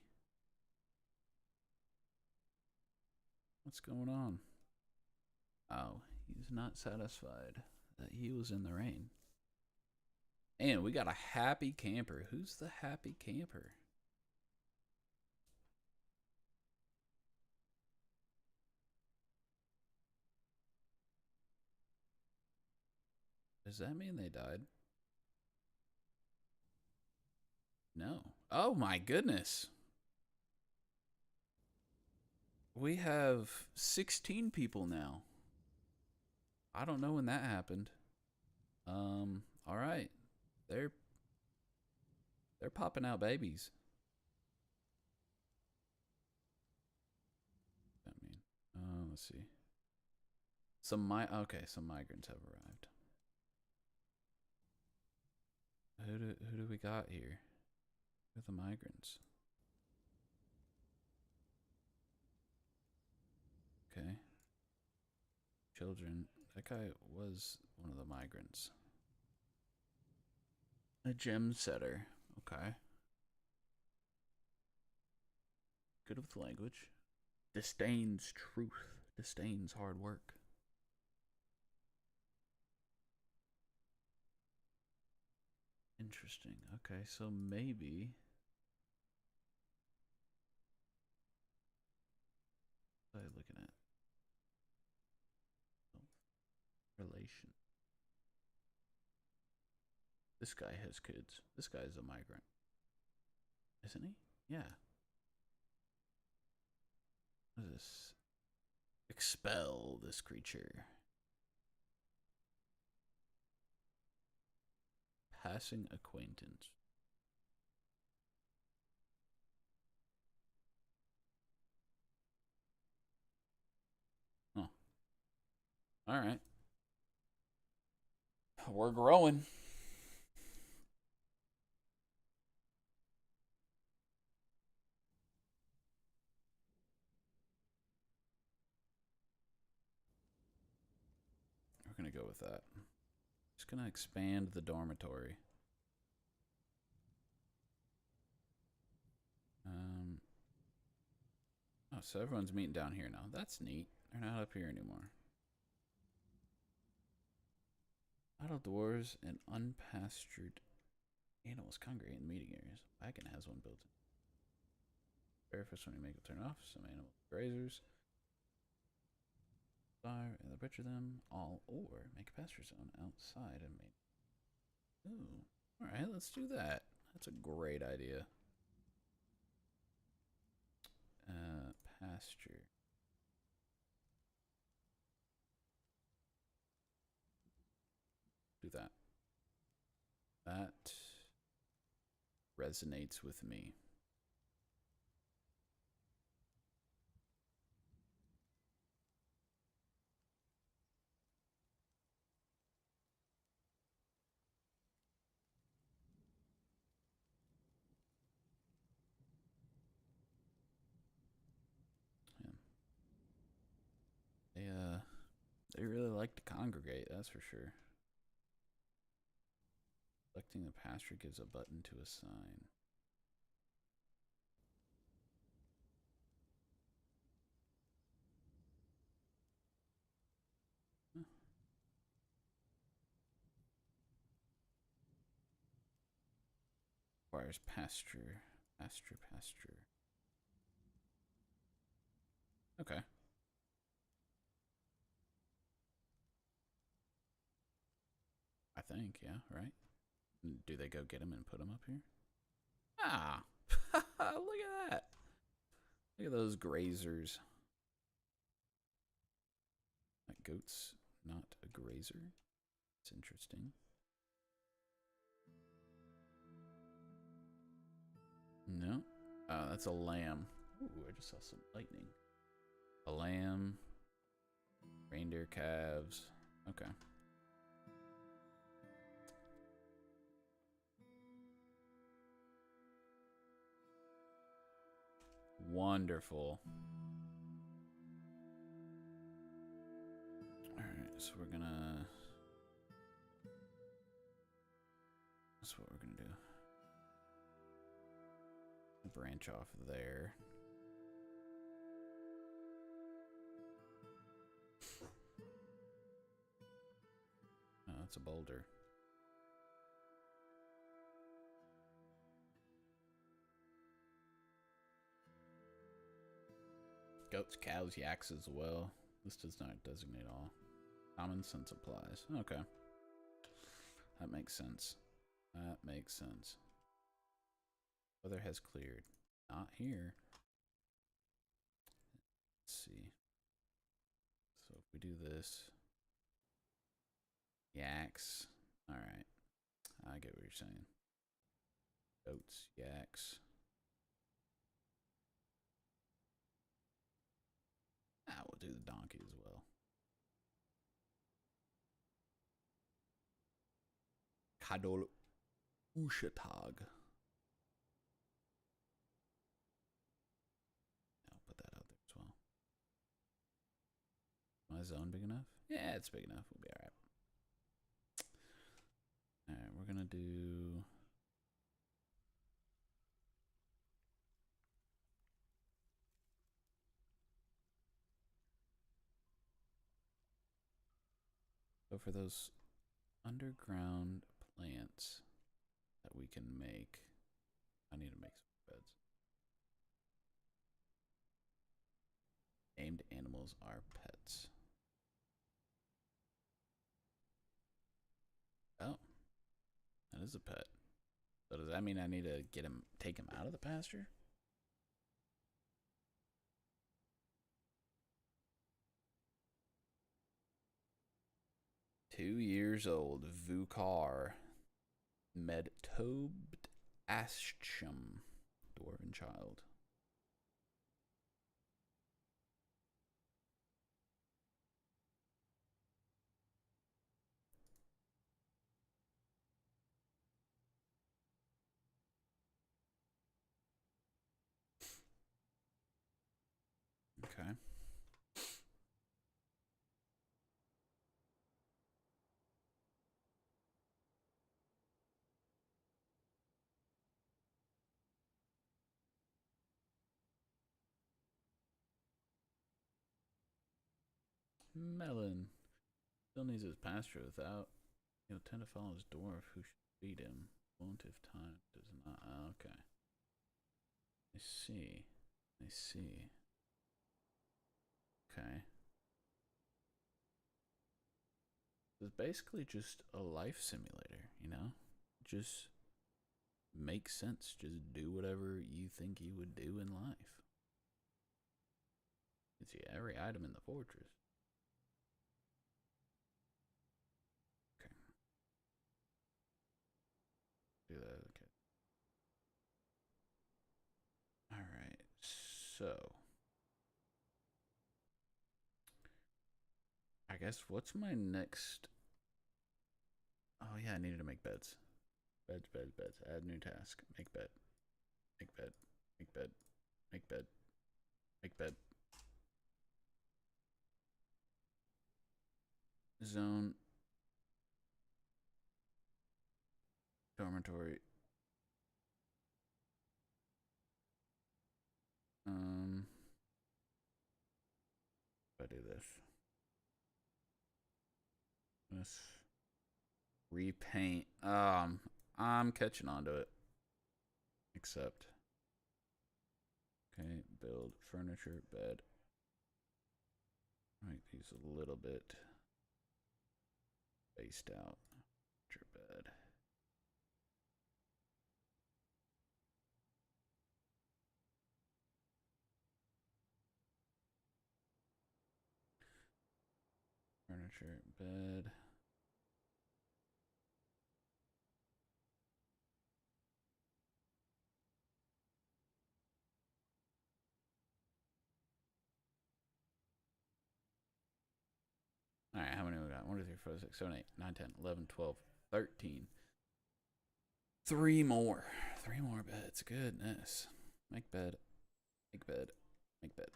What's going on? Oh, he's not satisfied that he was in the rain. And we got a happy camper. Who's the happy camper? Does that mean they died? No. Oh my goodness. We have 16 people now. I don't know when that happened. All right. They're popping out babies. I mean, let's see. Some migrants have arrived. Who do we got here? Who are the migrants? Okay. Children. That guy was one of the migrants. A gem setter. Okay. Good with language. Disdains truth. Disdains hard work. Interesting. Okay, so maybe. What am I looking at? Relation. This guy has kids. This guy is a migrant. Isn't he? Yeah. What is this? Expel this creature. Passing acquaintance. Oh. All right. We're growing. We're going to go with that. Just going to expand the dormitory. Oh, so everyone's meeting down here now. That's neat. They're not up here anymore. Idle doors and unpastured animals congregate in meeting areas. Wagon has one built in. Verify when you make a turn off. Some animal grazers. Fire and butcher them all, or make a pasture zone outside and make. Ooh. Alright, let's do that. That's a great idea. Pasture. Do that. That resonates with me. Yeah. They really like to congregate, that's for sure. Selecting the pasture gives a button to assign. Huh. Requires pasture. Pasture. Okay. I think, yeah, right? Do they go get him and put him up here? Ah! Look at that! Look at those grazers. That goat's not a grazer. It's interesting. No. That's a lamb. Ooh, I just saw some lightning. A lamb. Reindeer calves. Okay. Wonderful. Alright, so we're gonna... That's what we're gonna do. Branch off there. Oh, that's a boulder. Goats, cows, yaks as well. This does not designate all. Common sense applies. Okay. That makes sense. That makes sense. Weather has cleared. Not here. Let's see. So if we do this. Yaks. Alright. I get what you're saying. Goats, yaks. We'll do the donkey as well. Kadol Ushatag. I'll put that out there as well. My zone big enough? Yeah, it's big enough. We'll be alright. Alright, we're gonna do... So for those underground plants that we can make, I need to make some beds. Named animals are pets. Oh, that is a pet. So does that mean I need to get him, take him out of the pasture? "2 years old, Vukar Medtobt Aschum, dwarven child." Okay. Melon. Still needs his pasture without. He'll tend to follow his dwarf who should feed him. Won't if time does not. Okay. I see. I see. Okay. It's basically just a life simulator, you know? Just makes sense. Just do whatever you think you would do in life. You can see every item in the fortress. Okay. Do that. Okay. Alright. So. I guess what's my next. Oh, yeah, I needed to make beds. Beds, beds, beds. Add new task. Make bed. Make bed. Make bed. Make bed. Make bed. Zone. Dormitory. If I do this. This. Repaint. I'm catching on to it. Accept. Okay, build furniture, bed. Make these a little bit spaced out. Furniture, bed. Furniture, bed. Alright, how many we got? 1, 2, 3, 4, 5, 6, 7, 8, 9, 10, 11, 12, 13. 3 more. 3 more beds. Goodness. Make bed. Make bed. Make bed.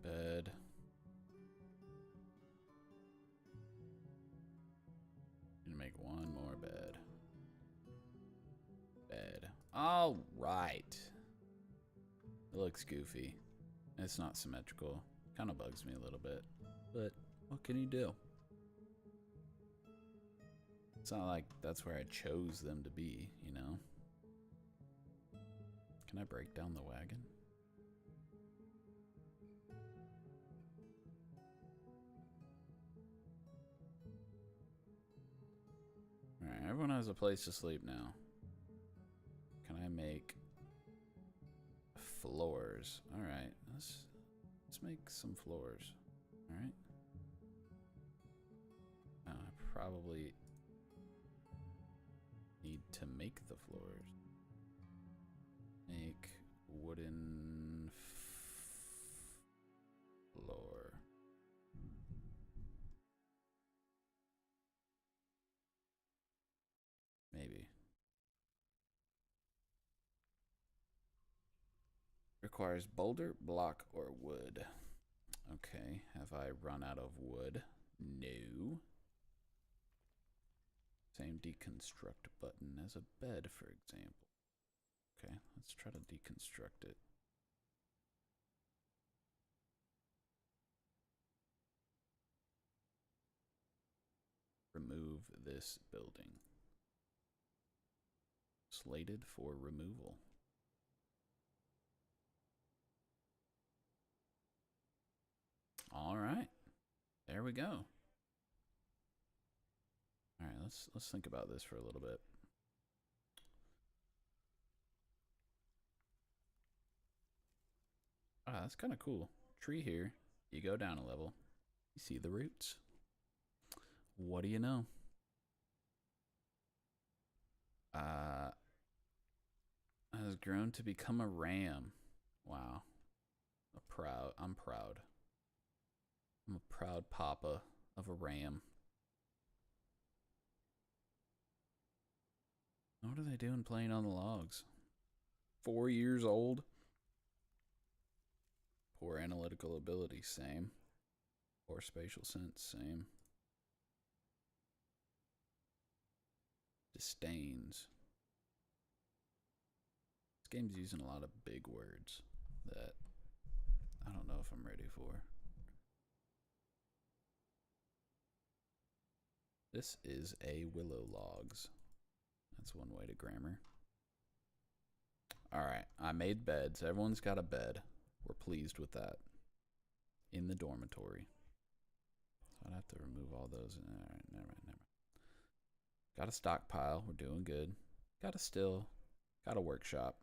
Bed. And make 1 more bed. Bed. All right. It looks goofy. It's not symmetrical. Kind of bugs me a little bit. But what can you do? It's not like that's where I chose them to be, you know? Can I break down the wagon? Alright, everyone has a place to sleep now. Can I make floors? Alright, let's make some floors. Alright. I probably need to make the floors. Make wooden floor. Maybe. Requires boulder, block, or wood. Okay, have I run out of wood? No. Same deconstruct button as a bed, for example. Okay, let's try to deconstruct it. Remove this building. Slated for removal. All right, there we go. All right, let's think about this for a little bit. Ah, that's kind of cool. Tree here. You go down a level. You see the roots. What do you know? Has grown to become a ram. Wow. I'm proud. I'm a proud papa of a ram. What are they doing playing on the logs? 4 years old? Poor analytical ability, same. Poor spatial sense, same. Disdains. This game's using a lot of big words that I don't know if I'm ready for. This is a willow logs. That's one way to grammar. Alright, I made beds. Everyone's got a bed. We're pleased with that. In the dormitory. So I'd have to remove all those. Alright, never mind. Got a stockpile. We're doing good. Got a still. Got a workshop.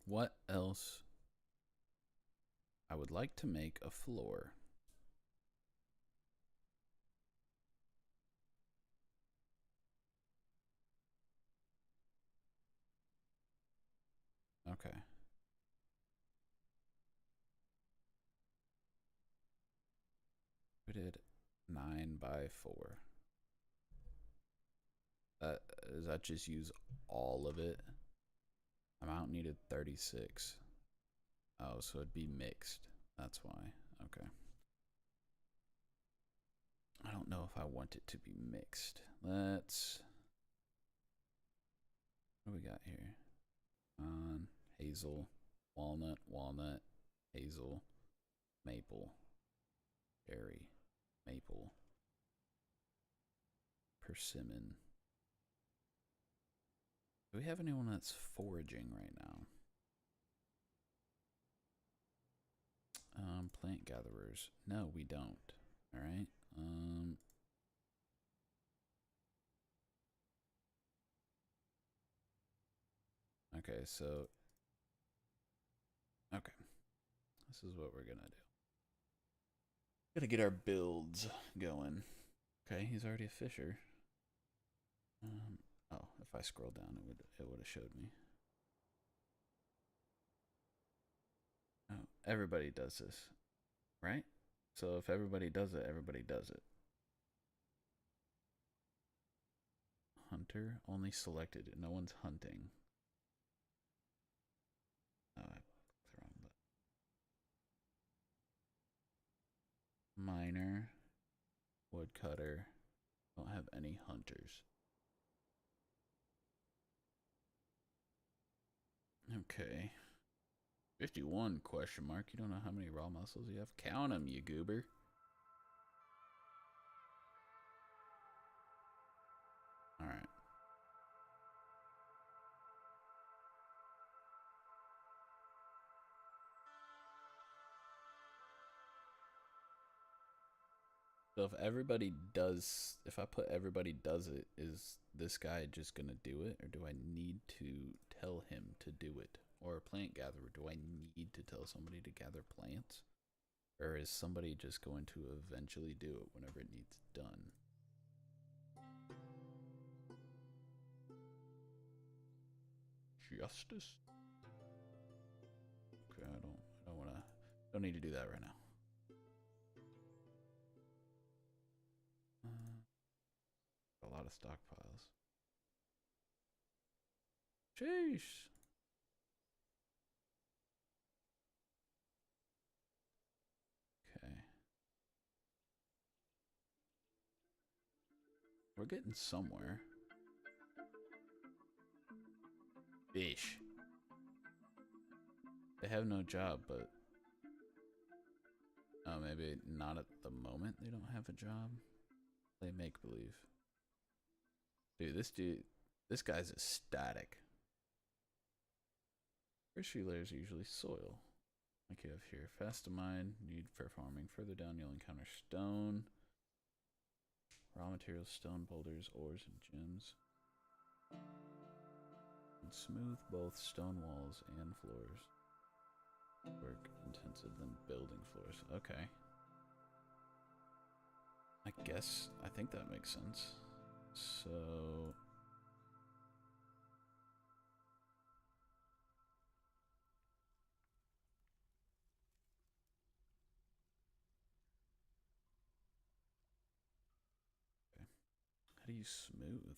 What else? I would like to make a floor. Okay. We did 9 by 4. Does that just use all of it? Amount needed 36. Oh, so it'd be mixed. That's why. Okay. I don't know if I want it to be mixed. Let's... What do we got here? Hazel, walnut, walnut, hazel, maple, berry, maple, persimmon. Do we have anyone that's foraging right now? Plant gatherers. No, we don't. All right. Okay, so... Okay. This is what we're gonna do. Gotta get our builds going. Okay, he's already a fisher. Oh, if I scroll down, it would have showed me. Oh, everybody does this, right? So if everybody does it, everybody does it. Hunter only selected. No one's hunting. Oh, I clicked the wrong button. Miner, woodcutter. Don't have any hunters. Okay. 51 question mark. You don't know how many raw muscles you have? Count them, you goober. All right. So if everybody does, if I put everybody does it, is this guy just gonna do it, or do I need to tell him to do it? Or a plant gatherer, do I need to tell somebody to gather plants? Or is somebody just going to eventually do it whenever it needs done? Justice? Okay, don't need to do that right now. A lot of stockpiles. Sheesh. Okay. We're getting somewhere. Fish. They have no job, but... Oh, maybe not at the moment they don't have a job. They make believe. Dude, this guy's ecstatic. First few layers are usually soil. Like you have here. Fast to mine, need for farming. Further down you'll encounter stone. Raw materials, stone boulders, ores, and gems. And smooth both stone walls and floors. Work intensive than building floors. Okay. I think that makes sense. So... Okay. How do do you smooth?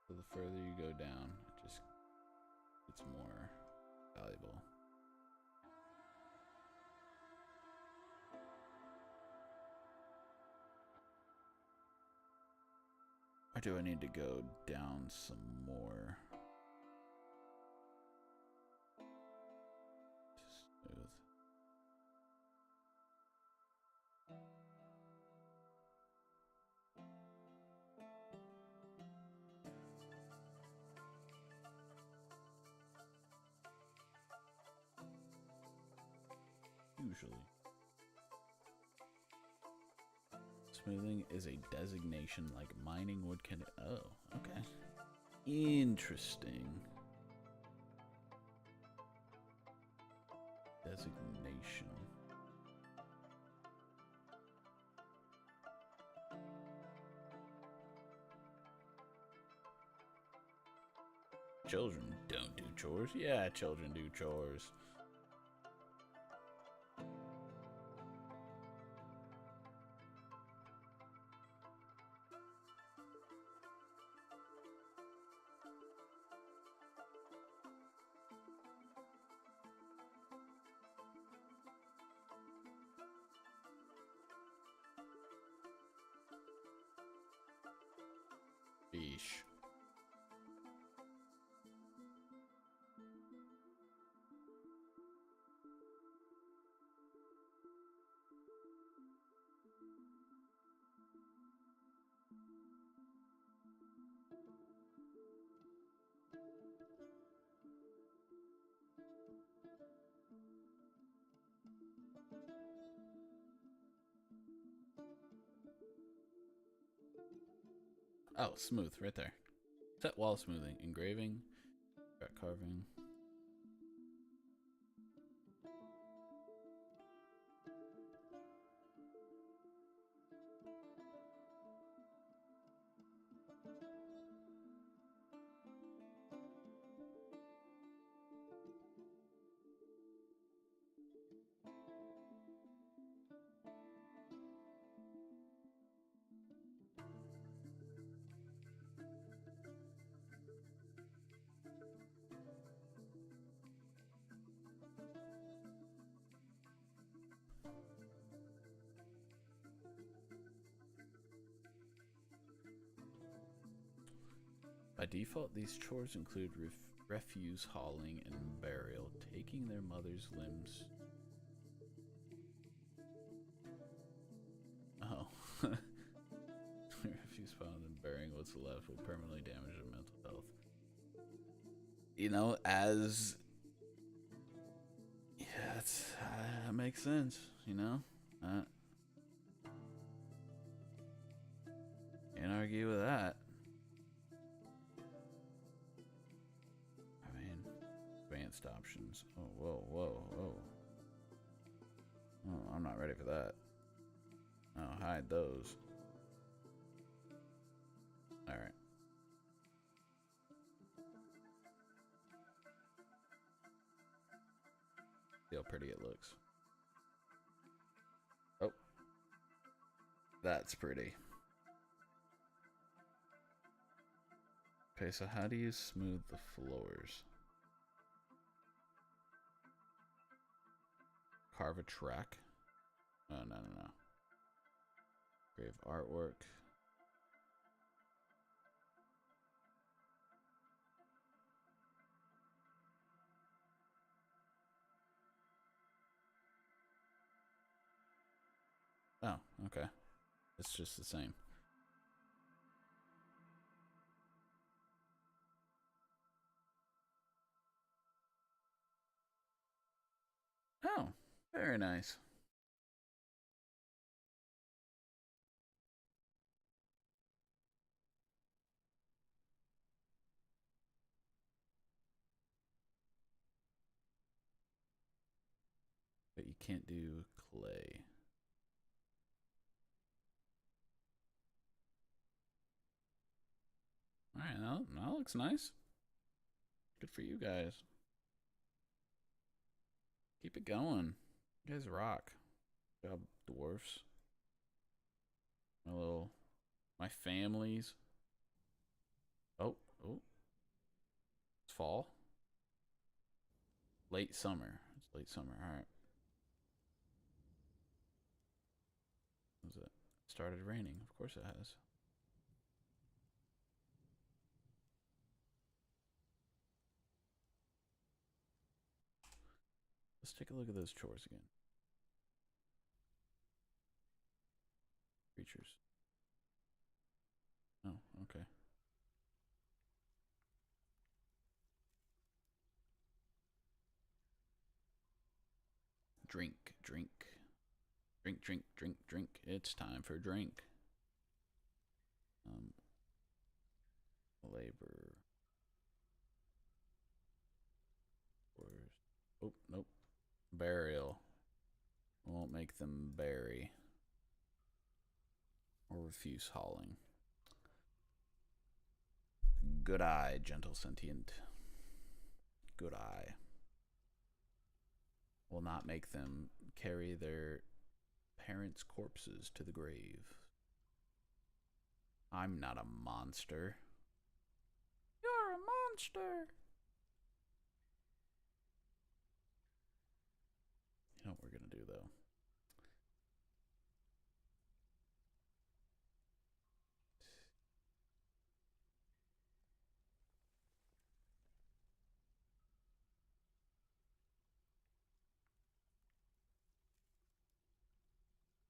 So the further you go down, it just gets more valuable. Or do I need to go down some more? Smooth. Usually. Smoothing is a designation like mining would can. Oh, okay. Interesting. Designation. Children don't do chores. Yeah, children do chores. Yeesh. Oh, smooth, right there. Set wall smoothing, engraving, cut carving. By default, these chores include refuse hauling and burial, taking their mother's limbs. Oh. Refuse found and burying what's left will permanently damage their mental health. You know, as. Yeah, that makes sense, you know? Can't argue with that. I mean, advanced options. Oh, whoa, whoa, whoa. Oh, I'm not ready for that. Oh, hide those. Alright. See how pretty it looks. Oh. That's pretty. Okay, so how do you smooth the floors? Carve a track? Oh, no, no, no. Grave artwork. Oh, okay. It's just the same. Oh, very nice. But you can't do clay. Alright, that looks nice. Good for you guys. Keep it going. You guys rock. Good job, dwarfs. My families. Oh. It's fall. Late summer. It's late summer. Alright. Was it? Started raining. Of course it has. Let's take a look at those chores again. Creatures. Oh, okay. Drink. Drink. It's time for drink. Labor. Oh, nope. Burial. Won't make them bury. Or refuse hauling. Good eye, gentle sentient. Good eye. Will not make them carry their parents' corpses to the grave. I'm not a monster. You're a monster. You know what we're gonna do though?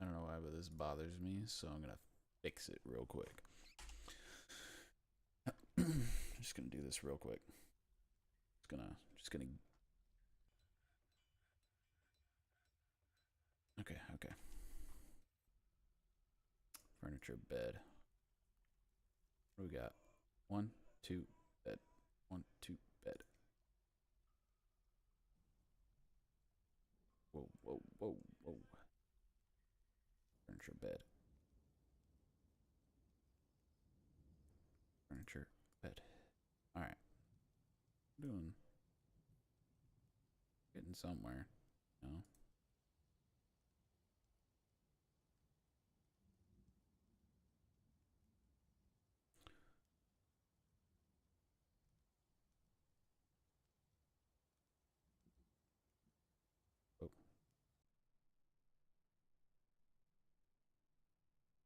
I don't know why, but this bothers me, so I'm gonna fix it real quick. Just gonna do this real quick. Just gonna. Okay. Furniture, bed. What do we got? 1, 2, bed. 1, 2, bed. Whoa. Furniture, bed. Furniture, bed. Alright. Getting somewhere. No. Oh.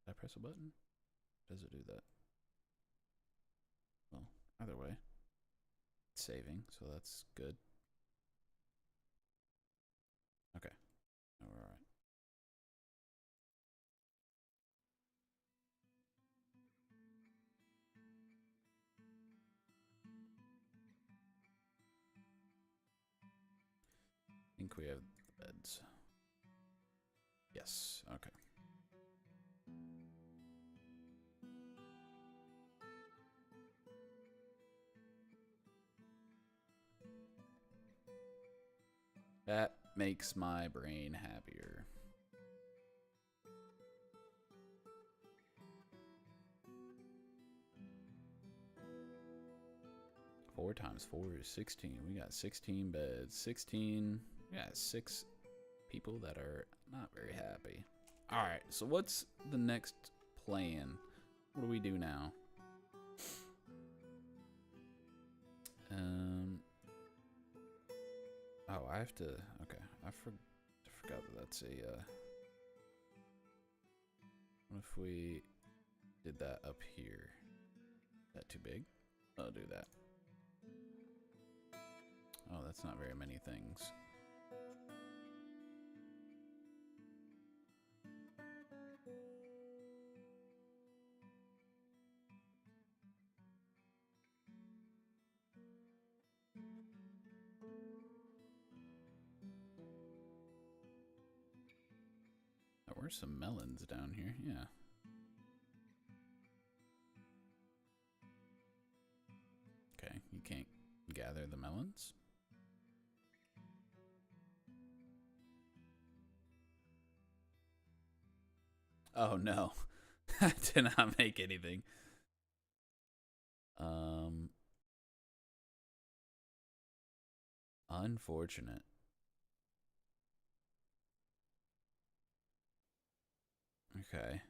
Did I press a button? Does it do that? Well, either way. It's saving, so that's good. Okay. Now we're alright. I think we have the beds. Yes, okay. That makes my brain happier. Four times 4 is 16. We got 16 beds. 16. We got 6 people that are not very happy. Alright, so what's the next plan? What do we do now? Oh, I have to. Okay, I forgot that that's a. What if we did that up here? Is that too big? I'll do that. Oh, that's not very many things. There were some melons down here, yeah. Okay, you can't gather the melons? Oh no, I did not make anything. Um, Unfortunate. Okay.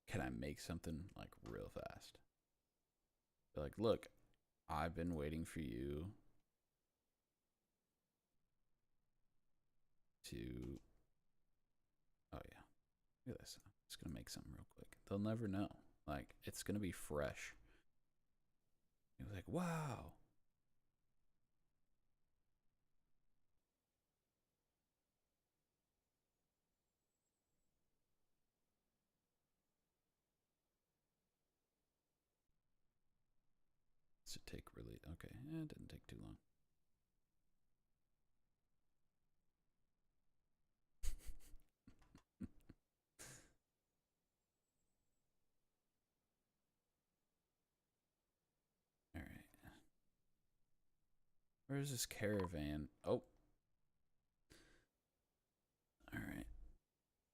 Can I make something like real fast? Be like, look, I've been waiting for you to. Oh yeah, look at this. I'm just gonna make something real quick. They'll never know. Like it's gonna be fresh. He was like, wow. This should take really. Okay, it didn't take too long. All right. Where's this caravan? Oh, all right.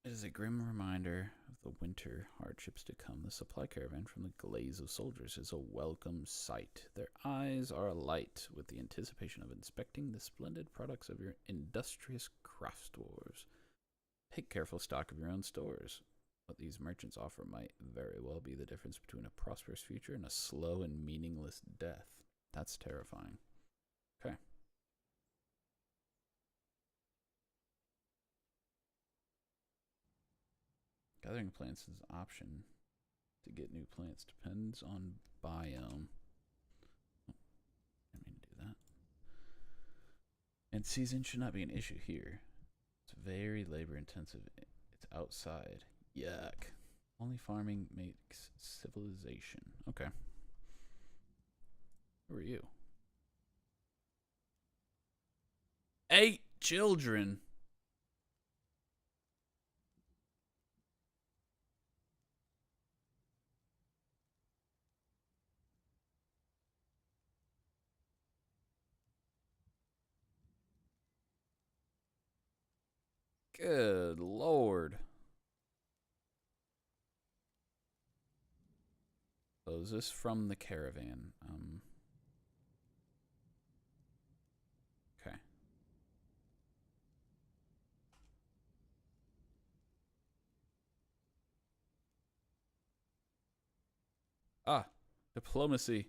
It is a grim reminder of the winter hardships to come. The supply caravan from the glaze of soldiers is a welcome sight. Their eyes are alight with the anticipation of inspecting the splendid products of your industrious craft dwarves. Take careful stock of your own stores. What these merchants offer might very well be the difference between a prosperous future and a slow and meaningless death. That's terrifying. Okay. Gathering plants is an option to get new plants. Depends on biome. I mean to do that. And season should not be an issue here. It's very labor intensive. It's outside. Yuck. Only farming makes civilization. Okay. Who are you? 8 children. Good lord. So is this from the caravan? Okay. Ah, diplomacy.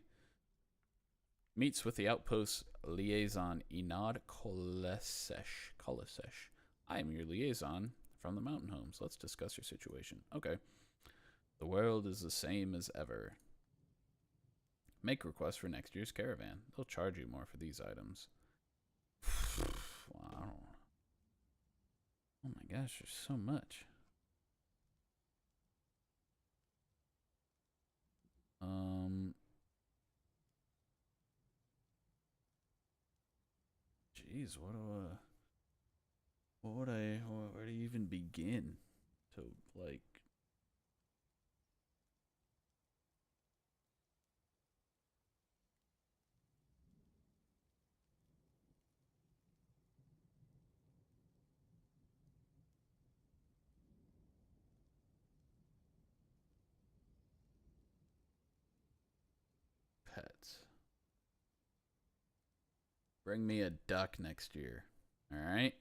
Meets with the outpost liaison Enad Kolasesh. I am your liaison from the mountain homes. Let's discuss your situation. Okay. The world is the same as ever. Make requests for next year's caravan. They'll charge you more for these items. Wow. Oh my gosh, there's so much. Um, Jeez, where do you even begin to like pets? Bring me a duck next year. All right.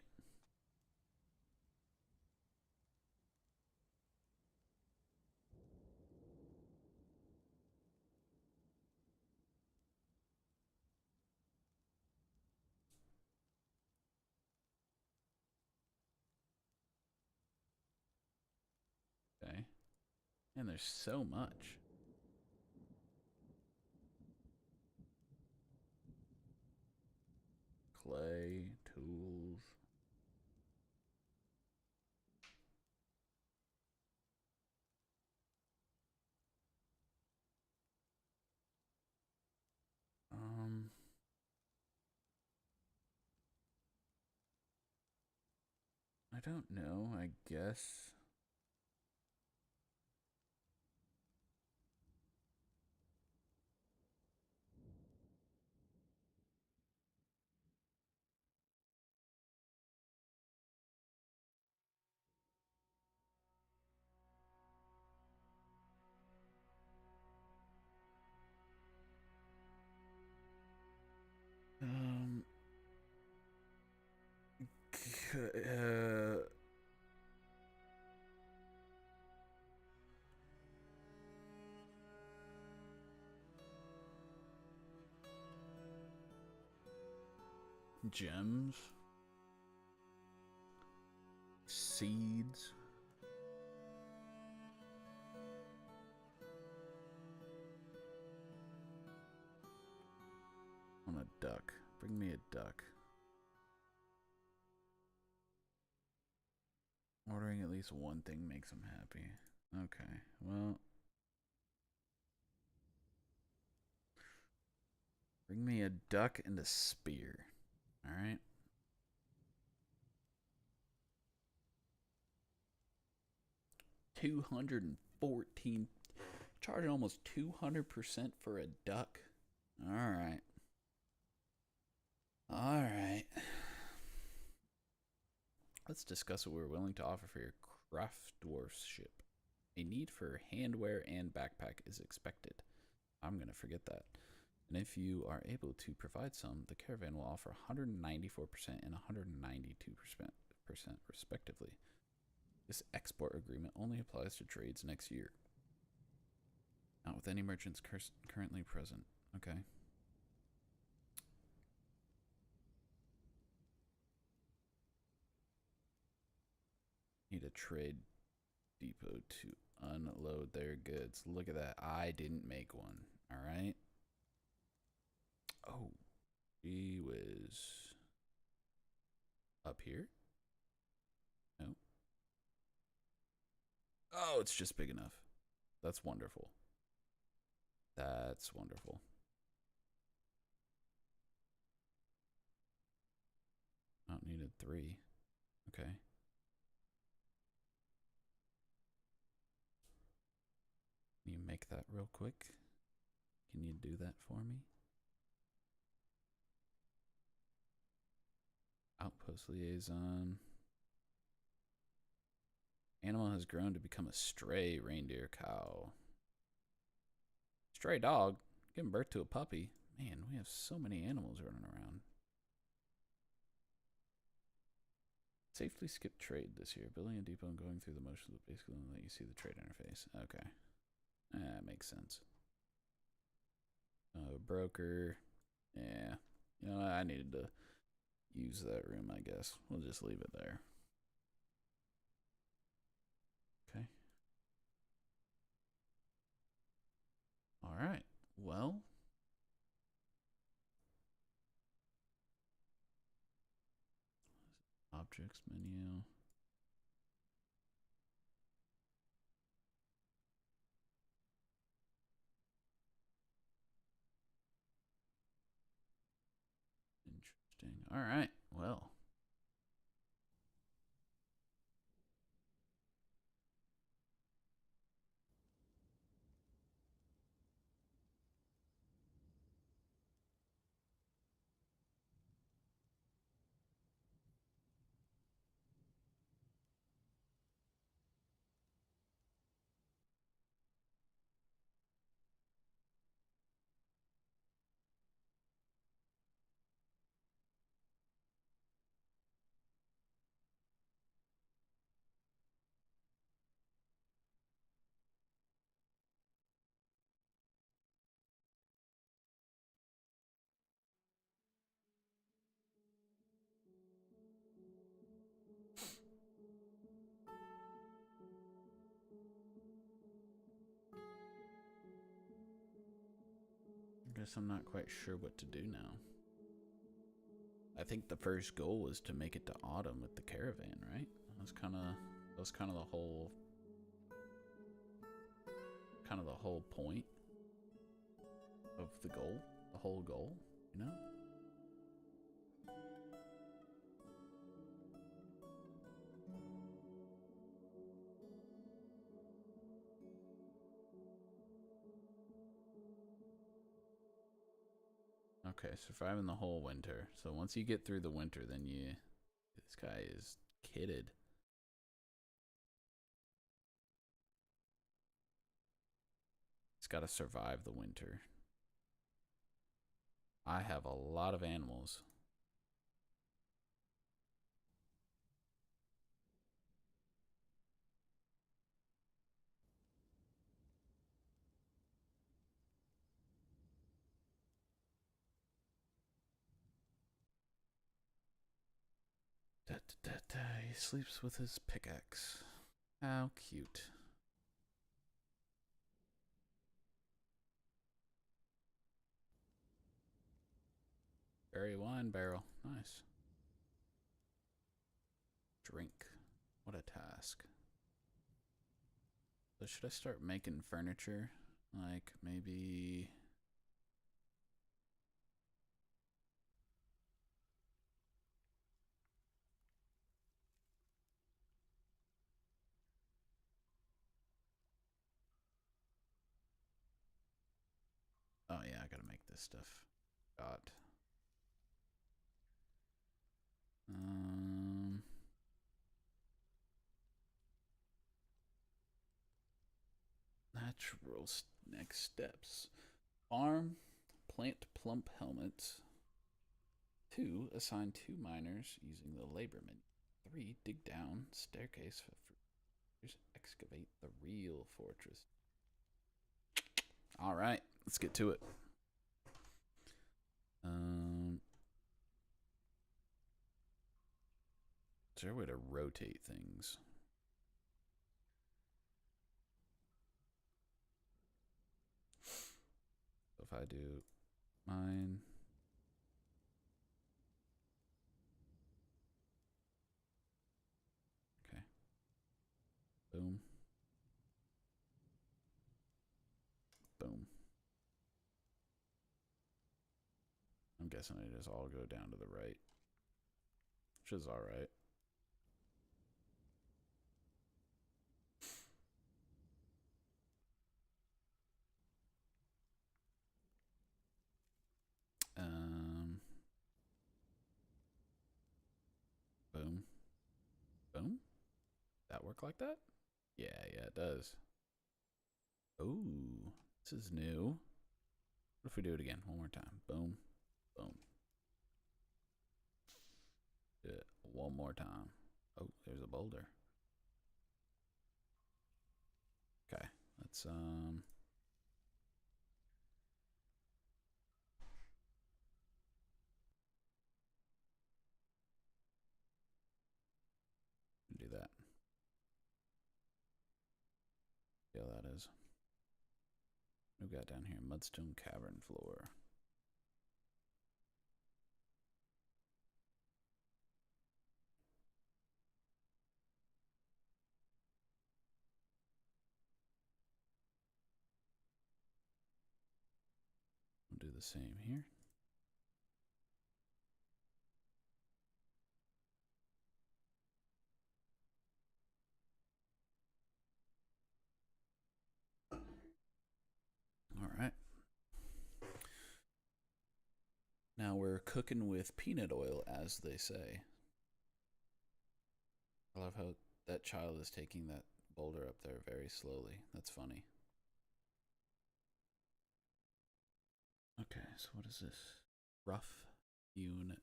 Okay. And there's so much. Clay, tools. Um, I don't know. I guess Gems. Seeds. I want a duck. Bring me a duck. Ordering at least one thing makes him happy. Okay, well. Bring me a duck and a spear. Alright. $214. Charging almost 200% for a duck. Alright. Alright. Let's discuss what we're willing to offer for your craft dwarfship. A need for handwear and backpack is expected. I'm going to forget that. And if you are able to provide some, the caravan will offer 194% and 192% respectively. This export agreement only applies to trades next year. Not with any merchants currently present. Okay. Need a trade depot to unload their goods. Look at that. I didn't make one. All right. Oh, gee whiz. Up here? No. Oh, it's just big enough. That's wonderful. That's wonderful. Not needed 3. Okay. Can you make that real quick? Can you do that for me? Outpost liaison. Animal has grown to become a stray reindeer cow. Stray dog? Giving birth to a puppy. Man, we have so many animals running around. Safely skip trade this year. Building a depot and going through the motions will basically let you see the trade interface. Okay. That makes sense. Broker. Yeah. You know, I needed to use that room, I guess. We'll just leave it there. Okay. All right. Well. Objects menu. Interesting. All right. Well. I guess I'm not quite sure what to do now. I think the first goal was to make it to autumn with the caravan, right? That was kind of the whole point of the goal, the whole goal, you know? Okay, surviving the whole winter. So once you get through the winter, then this guy is kitted. He's got to survive the winter. I have a lot of animals. He sleeps with his pickaxe. How cute. Berry wine barrel. Nice. Drink. What a task. So should I start making furniture? Like maybe... Oh yeah, I gotta make this stuff. Got. Natural next steps. Farm, plant plump helmets. 2, assign 2 miners using the labor menu. 3, dig down staircase for excavate the real fortress. All right, let's get to it. Is there a way to rotate things? So if I do mine. Okay. Boom. Boom. I'm guessing they just all go down to the right, which is all right. Boom. Boom. That work like that? Yeah, it does. Ooh, this is new. What if we do it again? One more time. Boom. Boom. Do it one more time. Oh, there's a boulder. Okay, let's do that. Yeah, that is. We've got down here mudstone cavern floor. We'll do the same here. All right. Now we're cooking with peanut oil, as they say. I love how that child is taking that boulder up there very slowly. That's funny. Okay, so what is this? Rough hewn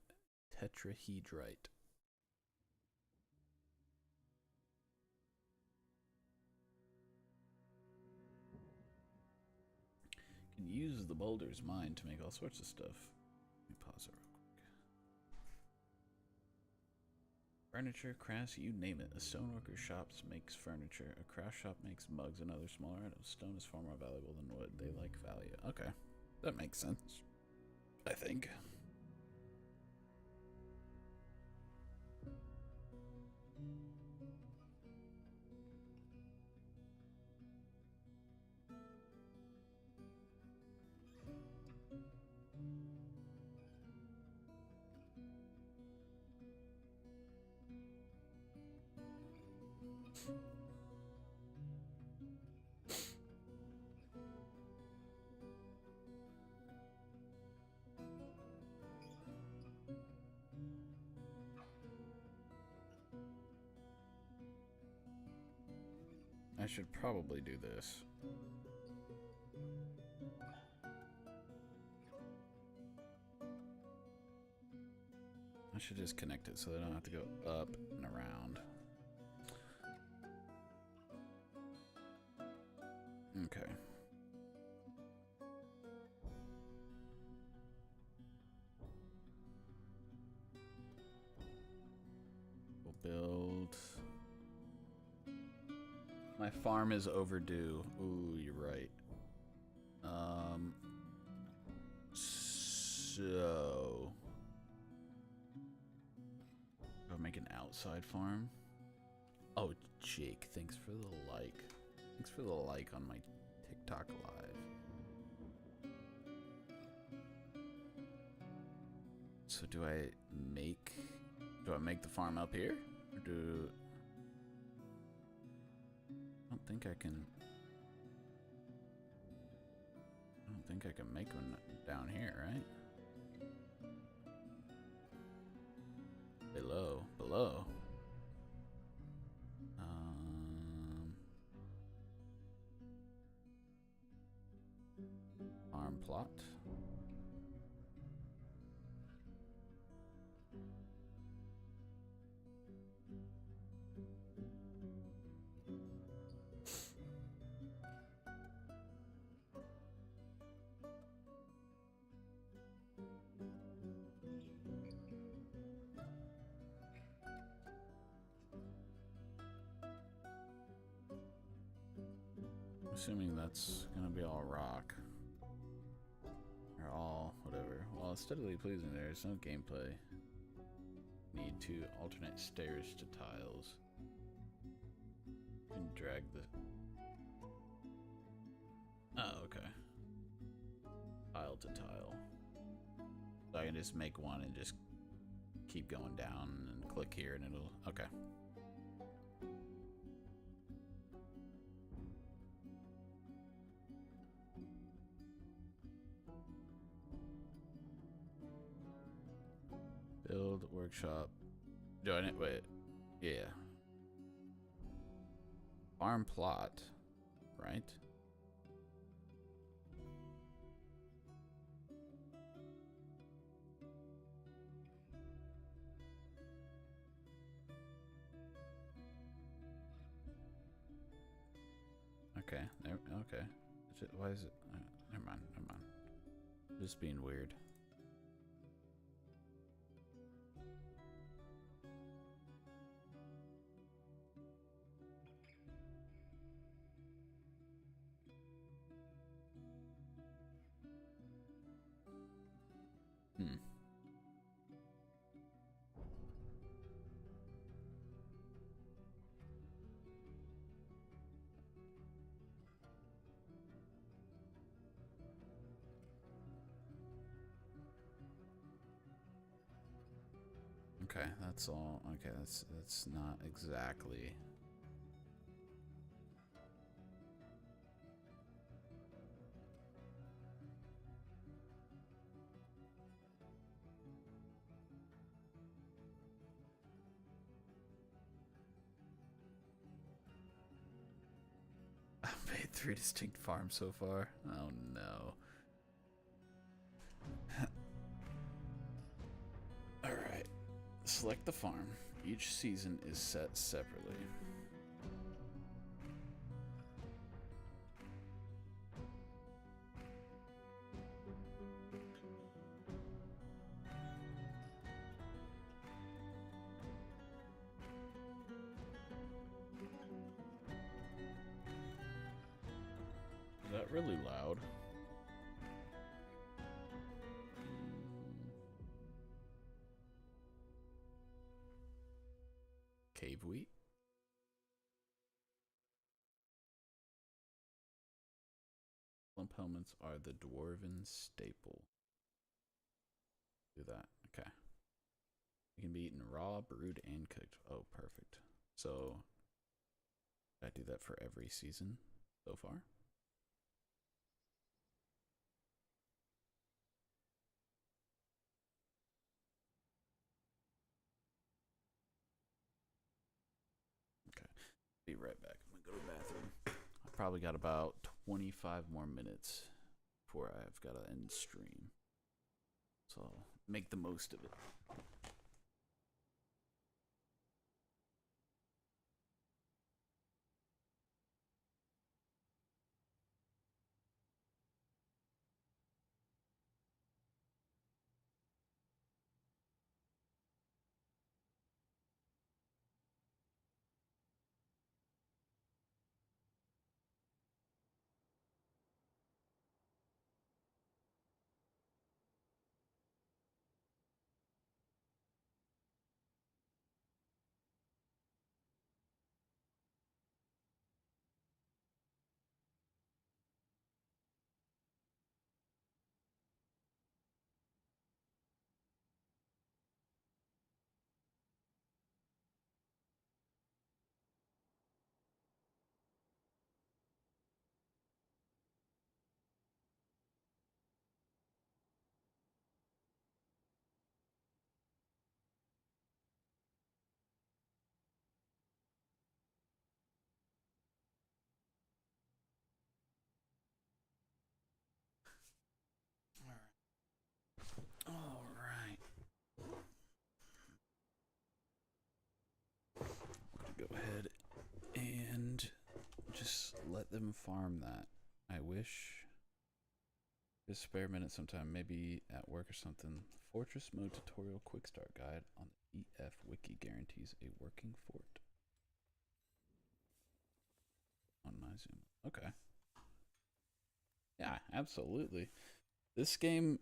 tetrahedrite. Can use the boulder's mind to make all sorts of stuff. Let me pause it real quick. Furniture, crafts, you name it. A stoneworker shop makes furniture. A craft shop makes mugs and other smaller items. Stone is far more valuable than wood. They like value. Okay, that makes sense, I think. I should probably do this. I should just connect it so they don't have to go up and around. Okay. farm is overdue. Ooh, you're right. So I'll make an outside farm. Oh, Jake, thanks for the like. Thanks for the like on my TikTok live. So do I make the farm up here? Or I don't think I can make one down here, right? Below. Farm plot. Assuming that's gonna be all rock. Or all whatever. Well, steadily pleasing, there's no gameplay. Need to alternate stairs to tiles. And drag the... Oh, okay. Tile to tile. So I can just make one and just keep going down and click here and it'll... Okay. Build, workshop. Do I need... Wait. Yeah. Farm plot. Right? Okay. There, okay. Why is it... never mind. Just being weird. Okay, that's all. Okay, that's not exactly. I've made 3 distinct farms so far. Oh no. Alright. Select the farm. Each season is set separately. Is that really loud? Cave wheat? Lump helmets are the dwarven staple. Do that. Okay. It can be eaten raw, brewed, and cooked. Oh, perfect. So, I do that for every season so far. Okay. Be right back. I'm gonna go to the bathroom. I've probably got about 25 more minutes before I've got to end stream. So, I'll make the most of it. them farm that. I wish. Just spare a minute sometime, maybe at work or something. Fortress mode tutorial quick start guide on the EF wiki guarantees a working fort. On my Zoom. Okay. Yeah, absolutely. This game,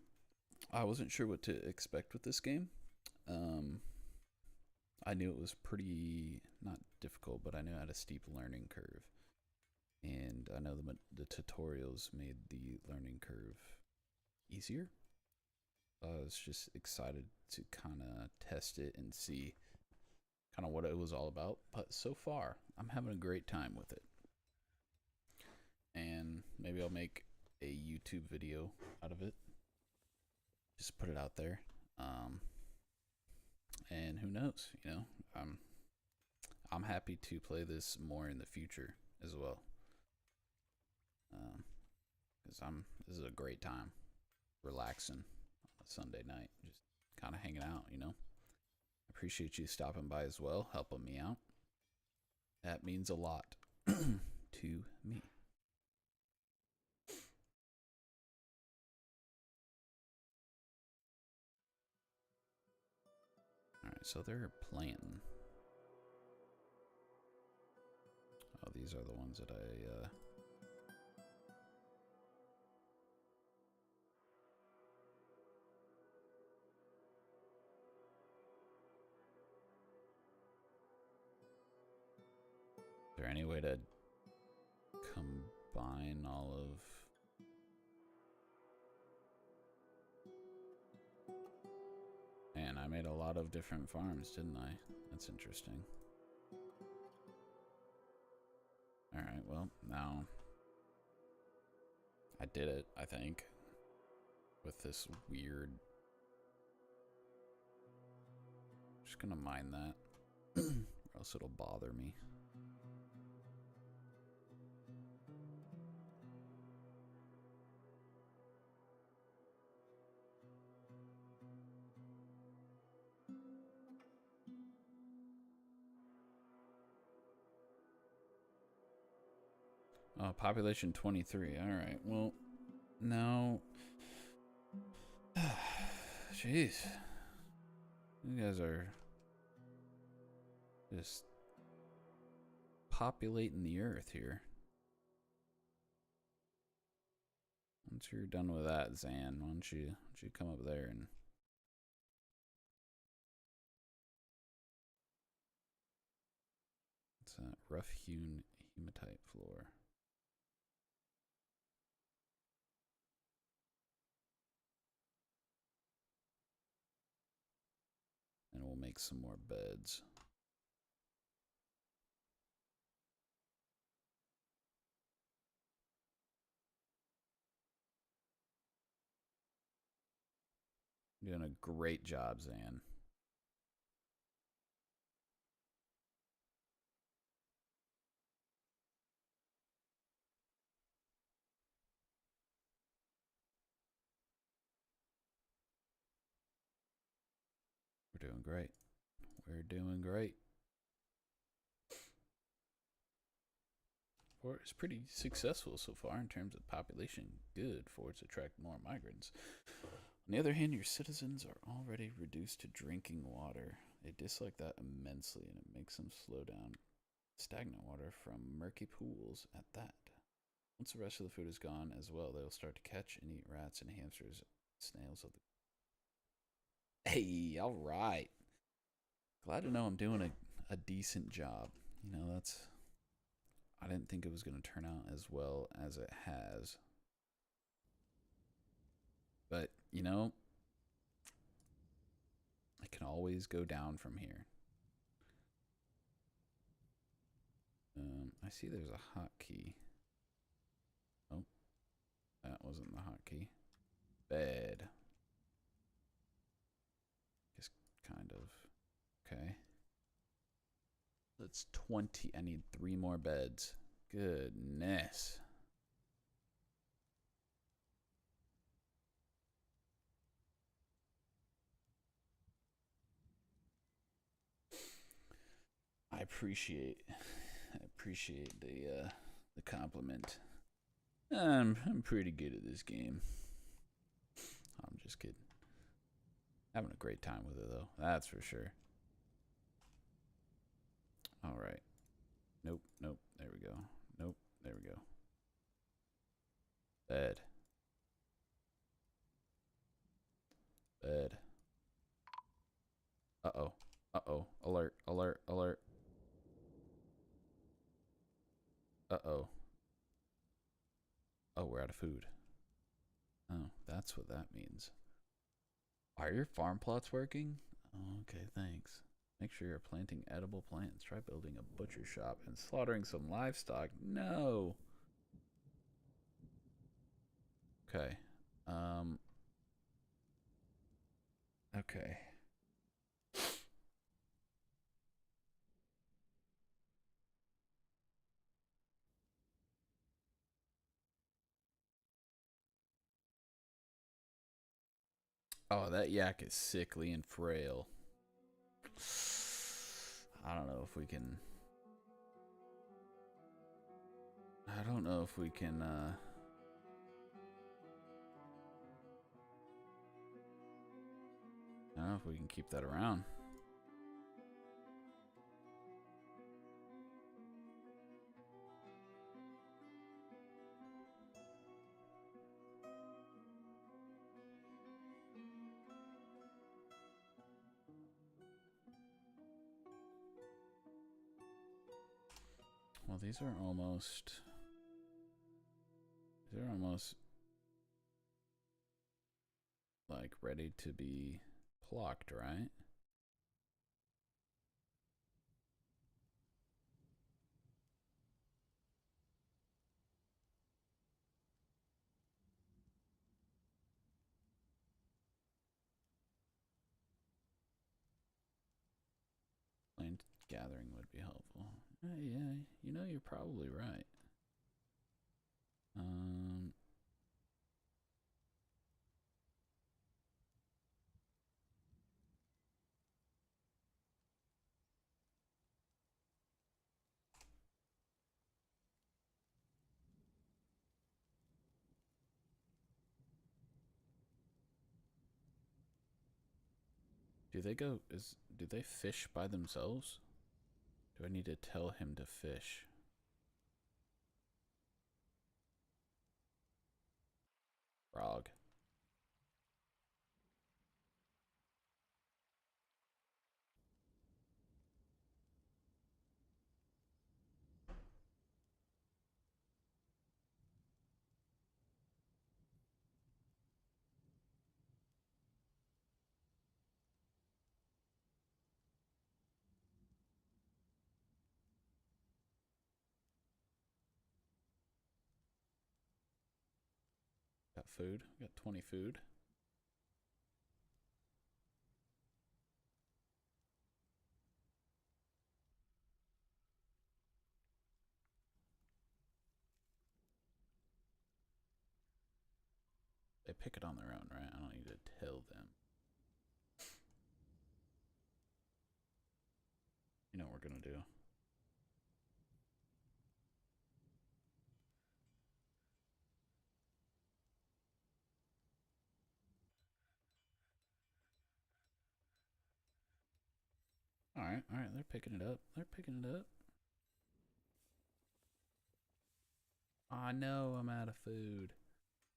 I wasn't sure what to expect with this game. I knew it was pretty, not difficult, but I knew it had a steep learning curve. And I know the tutorials made the learning curve easier. I was just excited to kind of test it and see kind of what it was all about. But so far, I'm having a great time with it. And maybe I'll make a YouTube video out of it. Just put it out there. And who knows, you know, I'm happy to play this more in the future as well. Because this is a great time, relaxing on a Sunday night, just kind of hanging out, you know. Appreciate you stopping by as well, helping me out. That means a lot to me. Alright, so they're planting. Oh, these are the ones that I, Is there any way to combine all of... Man, I made a lot of different farms, didn't I? That's interesting. Alright, well, now I did it, I think, with this weird... Just gonna mine that, or else it'll bother me. Population 23. Alright, well, now... Jeez. You guys are just populating the earth here. Once you're done with that, Zan, why don't you come up there and... It's a rough-hewn hematite floor. And we'll make some more beds. You're doing a great job, Zan. We're doing great. We're doing great. Fort is pretty successful so far in terms of population. Good for it to attract more migrants. On the other hand, your citizens are already reduced to drinking water. They dislike that immensely, and it makes them slow down stagnant water from murky pools at that. Once the rest of the food is gone as well, they'll start to catch and eat rats and hamsters, snails of the... Hey, all right. Glad to know I'm doing a decent job. You know, that's... I didn't think it was going to turn out as well as it has. But, you know, I can always go down from here. I see there's a hotkey. Oh, that wasn't the hotkey. Bed. Guess kind of. Okay. That's 20. I need 3 more beds. Goodness. I appreciate the the compliment. I'm pretty good at this game. I'm just kidding. Having a great time with it though. That's for sure. All right. Nope. Nope. There we go. Nope. There we go. Bed. Bed. Uh-oh. Uh-oh. Alert. Alert. Alert. Uh-oh. Oh, we're out of food. Oh, that's what that means. Are your farm plots working? Okay, thanks. Make sure you're planting edible plants. Try building a butcher shop and slaughtering some livestock. No. Okay. Okay. Oh, that yak is sickly and frail. I don't know if we can. I don't know if we can, I don't know if we can keep that around. Well, these are almost like ready to be plucked, right? Plant gathering would be helpful. Yeah, you know, you're probably right. Um, do they go? Do they fish by themselves? Do I need to tell him to fish? Frog. Got food. Got 20 food. They pick it on their own, right? I don't need to tell them. You know what we're gonna do. Alright, alright, they're picking it up. They're picking it up. I know I'm out of food.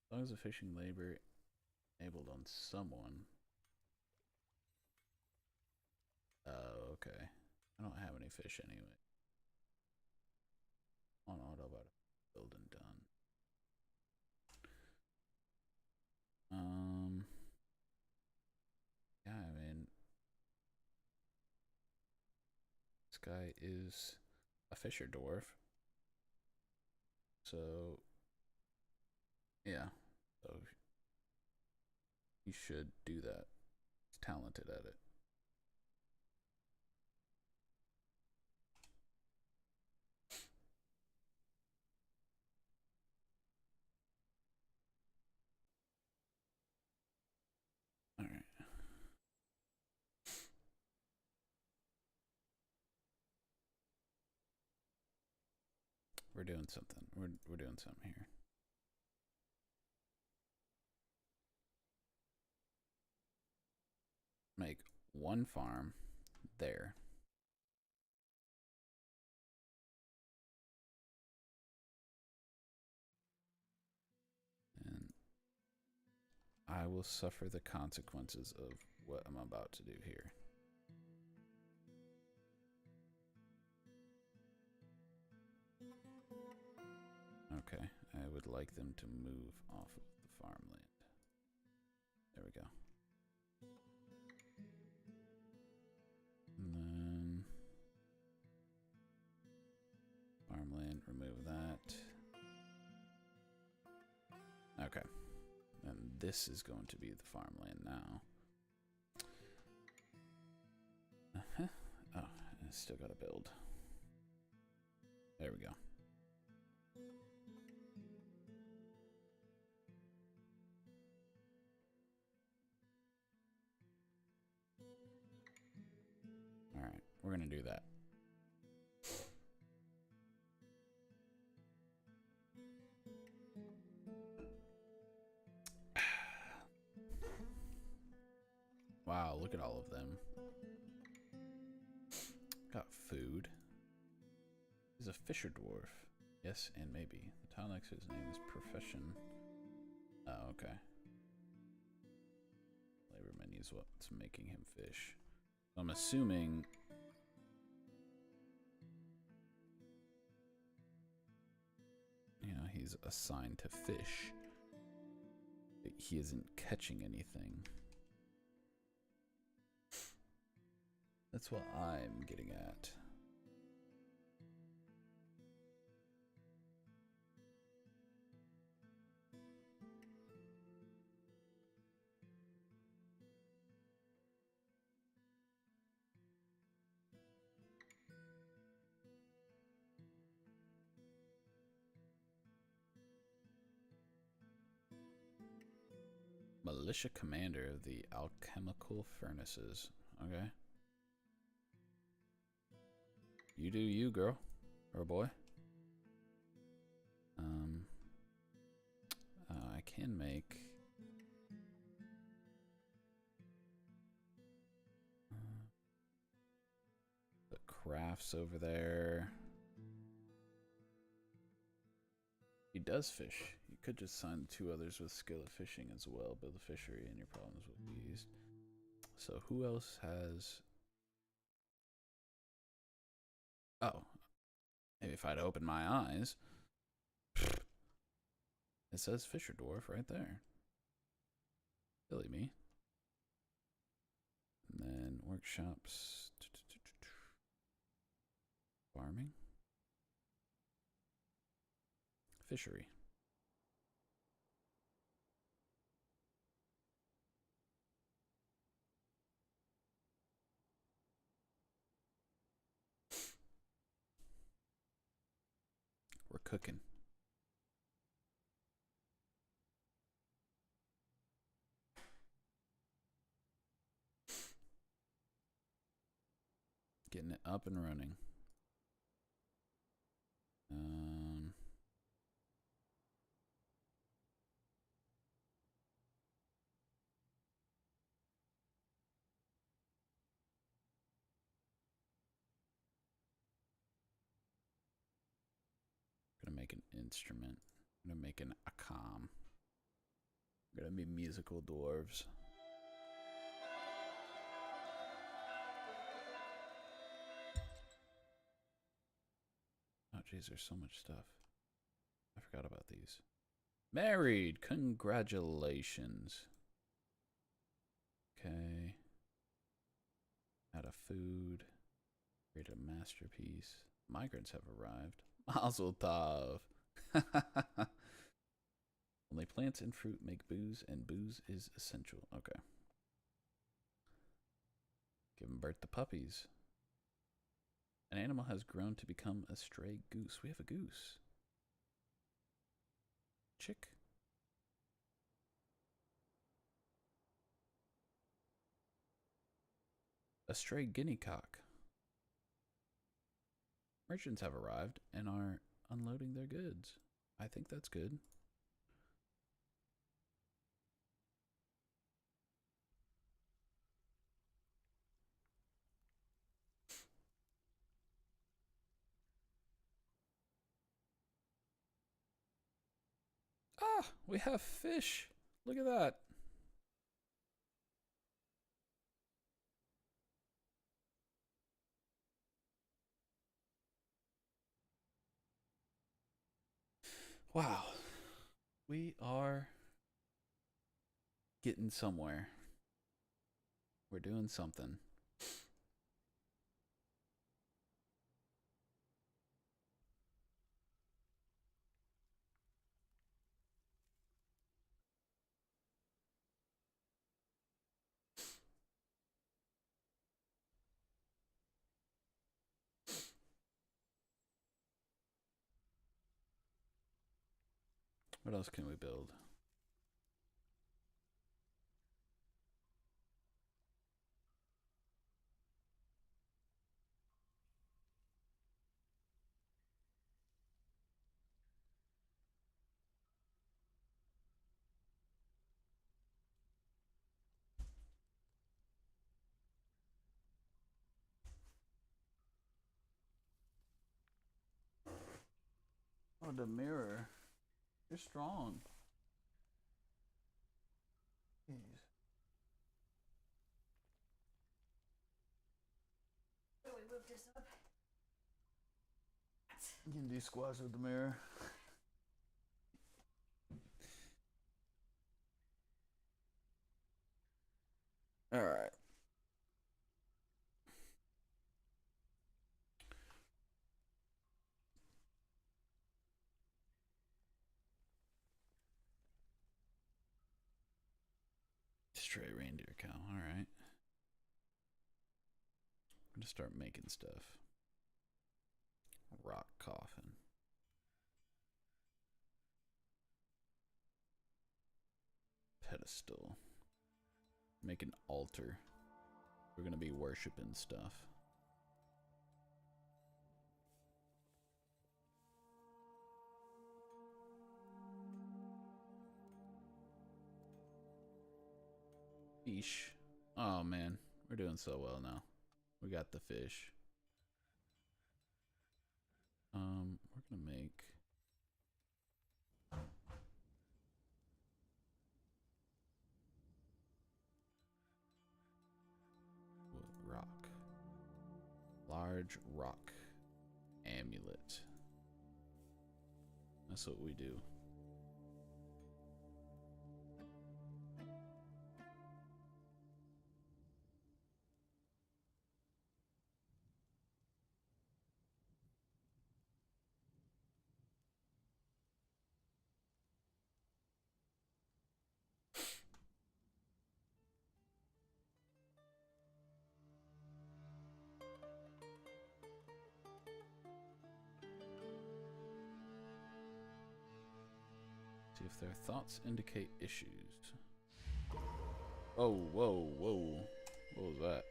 As long as the fishing labor enabled on someone. Oh, okay. I don't have any fish anyway. On auto about build and done. Yeah, I mean, this guy is a fisher dwarf. So, yeah. So, he should do that. He's talented at it. Alright. we're doing something. We're doing something here. Make one farm there. And I will suffer the consequences of what I'm about to do here. Okay, I would like them to move off of the farmland. There we go. And then farmland, remove that. Okay. And this is going to be the farmland now. Oh, I still gotta build. There we go. Alright, we're gonna do that. Wow, look at all of them. Got food. He's a fisher dwarf. Yes, and maybe. The tile next to his name is Profession. Oh, okay. Labor menu is what's making him fish. I'm assuming... You know, he's assigned to fish. He isn't catching anything. That's what I'm getting at. Militia commander of the alchemical furnaces. Okay. You do you, girl. Or boy. I can make... the crafts over there. He does fish. You could just sign the two others with skill of fishing as well. Build a fishery and your problems will be eased. So who else has... Oh. Maybe if I'd open my eyes... It says fisher dwarf right there. Silly me. And then workshops. Farming. Fishery. We're cooking. Getting it up and running. Gonna make an instrument. I'm gonna make an akam. Gonna be musical dwarves. Oh jeez, there's so much stuff. I forgot about these. Married! Congratulations. Okay. Out of food. Create a masterpiece. Migrants have arrived. Mazel tov. Only plants and fruit make booze, and booze is essential. Okay. Giving birth to puppies. An animal has grown to become a stray goose. We have a goose. Chick. A stray guinea cock. Merchants have arrived and are unloading their goods. I think that's good. Ah, we have fish. Look at that. Wow. We are getting somewhere. We're doing something. What else can we build? Oh, the mirror. You're strong. Jeez. So we moved this up. You can do squats with the mirror. All right. Stray reindeer cow. All right. I'm gonna start making stuff. Rock coffin. Pedestal. Make an altar. We're gonna be worshiping stuff. Fish. Oh man, we're doing so well now. We got the fish. We're gonna make rock. Large rock amulet. That's what we do. See if their thoughts indicate issues. Oh, whoa, whoa. What was that?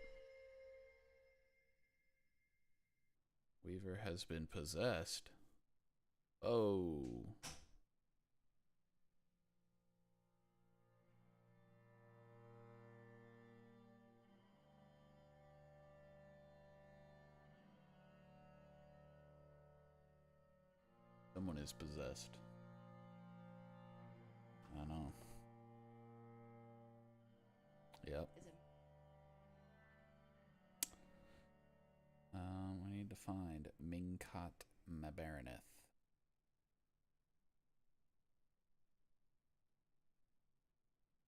Weaver has been possessed. Oh. Someone is possessed. I know. Yep. We need to find Minkot Mabaraneth.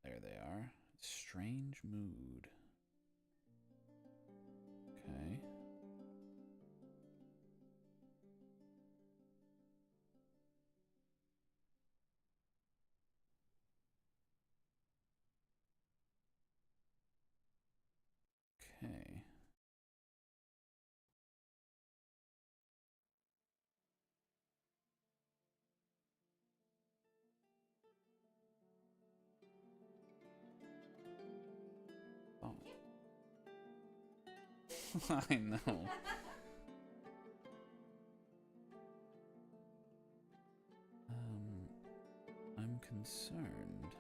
There they are. Strange mood. Okay. Okay. Oh. I know. concerned.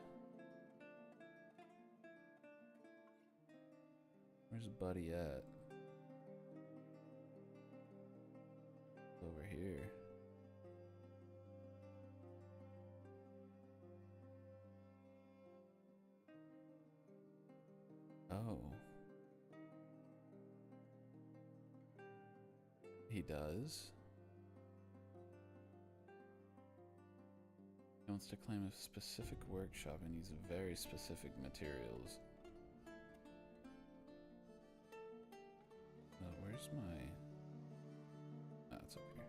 Where's Buddy at? Over here. Oh. He does. He wants to claim a specific workshop and use very specific materials. Where's my... Oh, it's up here.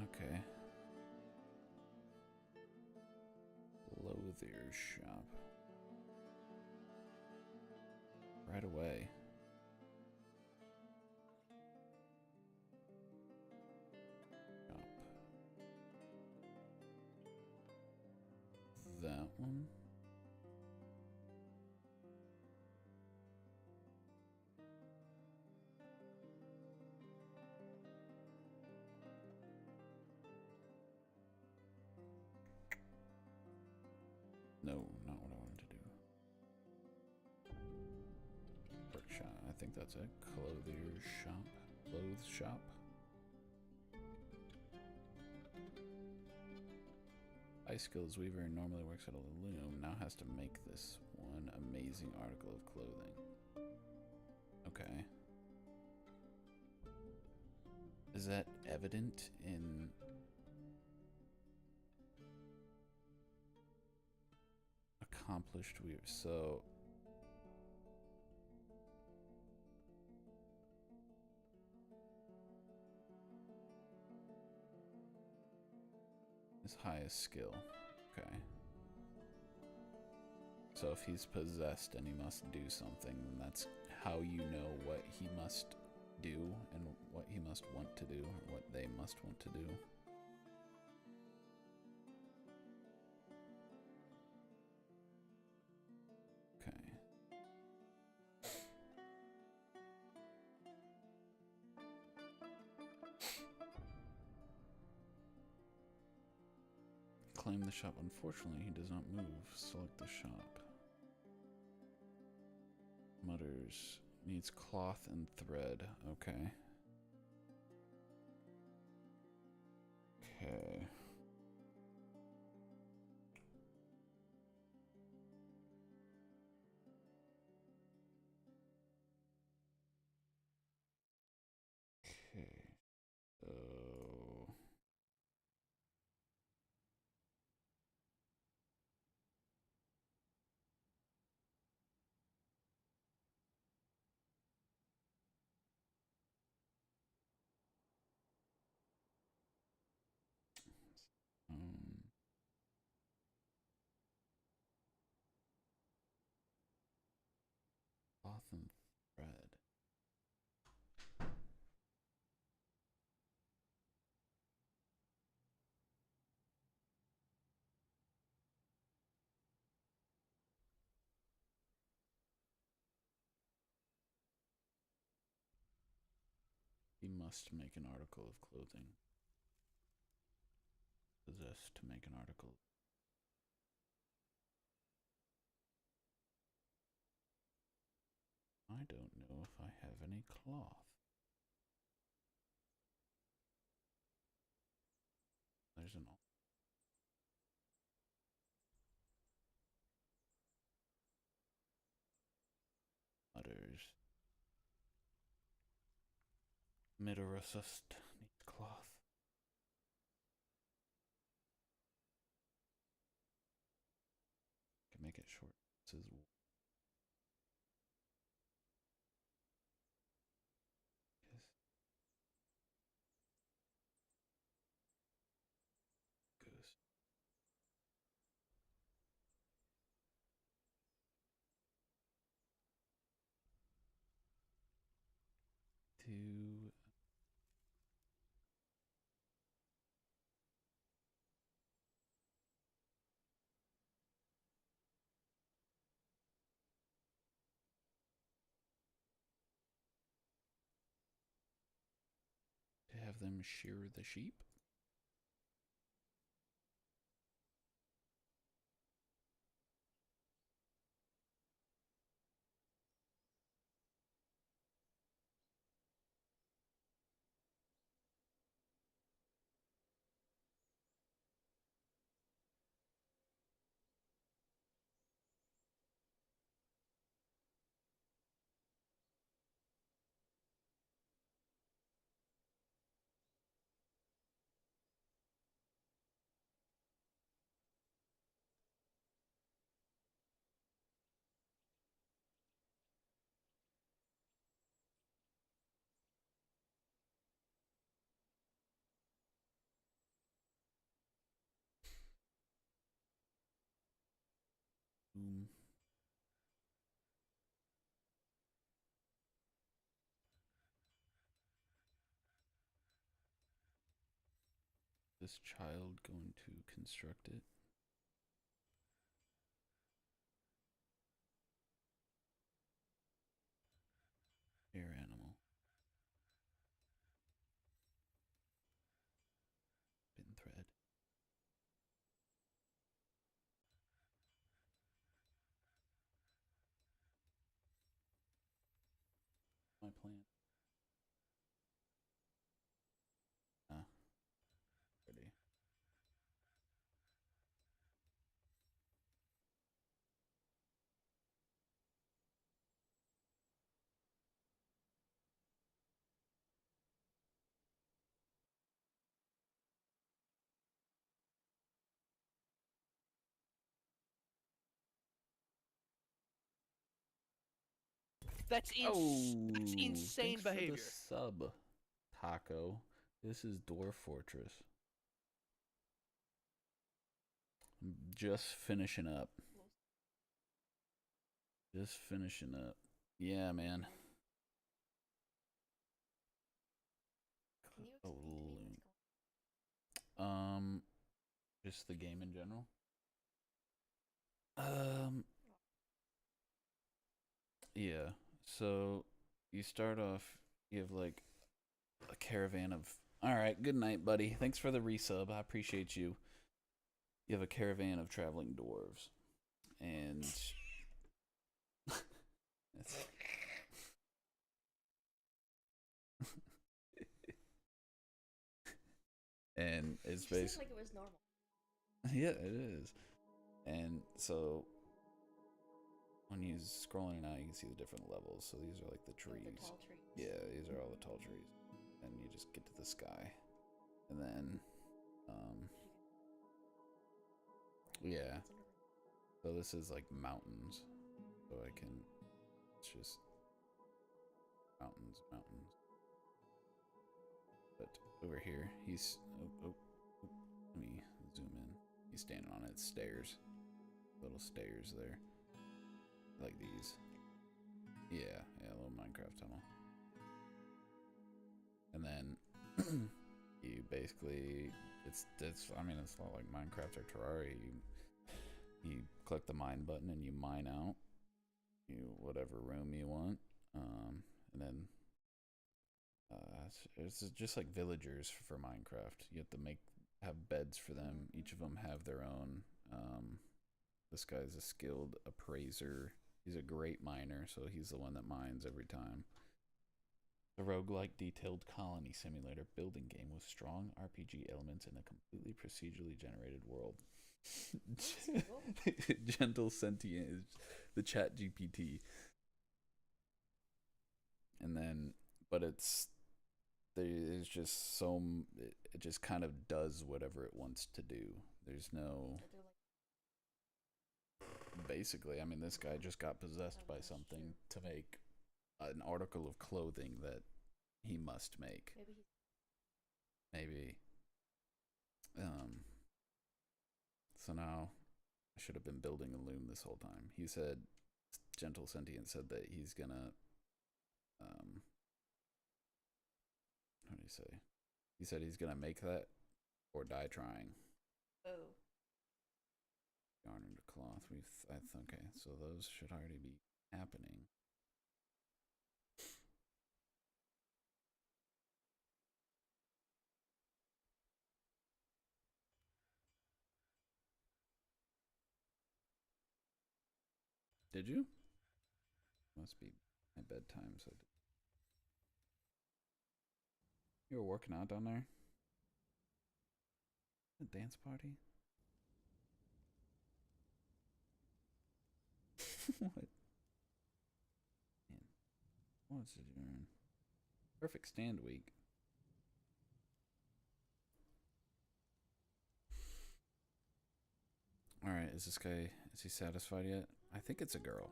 Okay. Clothier shop. Right away. Shop. That one. No, not what I wanted to do. Workshop. I think that's a clothier shop. Clothes shop. High skills weaver normally works at a loom, now has to make this one amazing article of clothing. Okay. Is that evident in... Accomplished weaver? So... His highest skill. Okay. So if he's possessed and he must do something, then that's how you know what he must do and what he must want to do, or what they must want to do. Okay. Claim the shop. Unfortunately, he does not move. Select the shop. Mutters. Needs cloth and thread. Okay. Okay. Okay. So... cloth and thread. He must make an article of clothing. Possessed to make an article. I don't know if I have any cloth. There's an others. Midorosust needs cloth. Can make it short. It says goose. To have them shear the sheep. this child going to construct it? Air animal. Pin thread. My plan. Ah, ready. That's Oh, insane thanks for the behavior. sub, Taco. This is Dwarf Fortress. I'm just finishing up. Just finishing up. Yeah, man. Can you Oh, explain to me what's going just the game in general. Yeah. So you start off. You have like a caravan of. All right. Good night, buddy. Thanks for the resub. I appreciate you. You have a caravan of traveling dwarves, and and it's You said basically like it was normal. yeah, it is. And so when you're scrolling now, you can see the different levels. So these are like the trees. Like the tall trees. Yeah, these are all the tall trees. And you just get to the sky. And then, yeah. So this is like mountains. So I can, it's just mountains. But over here, he's, let me zoom in. He's standing on its stairs. Little stairs there. Like these. Yeah, a little Minecraft tunnel. And then you basically it's I mean it's not like Minecraft or Terraria. You click the mine button and you mine out whatever room you want. And then it's just like villagers for Minecraft. You have to have beds for them. Each of them have their own. This guy's a skilled appraiser. He's a great miner, so he's the one that mines every time. The roguelike detailed colony simulator building game with strong RPG elements and a completely procedurally generated world. Gentle sentient, the chat GPT. And then, but there's just it just kind of does whatever it wants to do. There's no, basically, I mean, this guy just got possessed by something to make an article of clothing that he must make. Maybe. So now I should have been building a loom this whole time. He said, Gentle Sentient said that he's gonna, how do you say? He said he's gonna make that or die trying. Oh. Yarn into cloth. Okay, so those should already be happening. Did you? Must be my bedtime. So you were working out down there? A dance party? What? Man, what's it doing? Perfect stand week. All right, is he satisfied yet? I think it's a girl.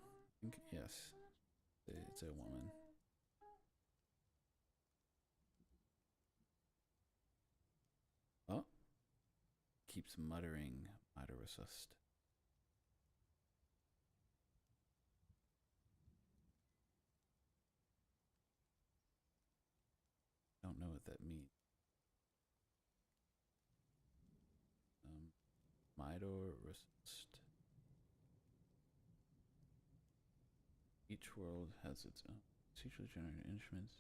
Yes, it's a woman. Oh, keeps muttering, Mutterusust. Don't know what that means. Midor Resist. Each world has its own procedurally generated instruments.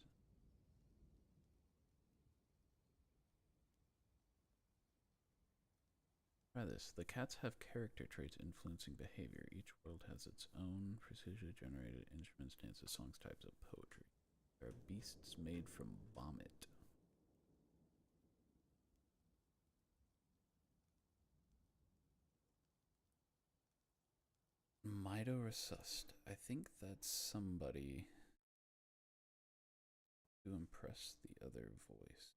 Try this. The cats have character traits influencing behavior. Each world has its own procedurally generated instruments, dances, songs, types of poetry. There are beasts made from vomit. Mido Resust. I think that's somebody to impress the other voice.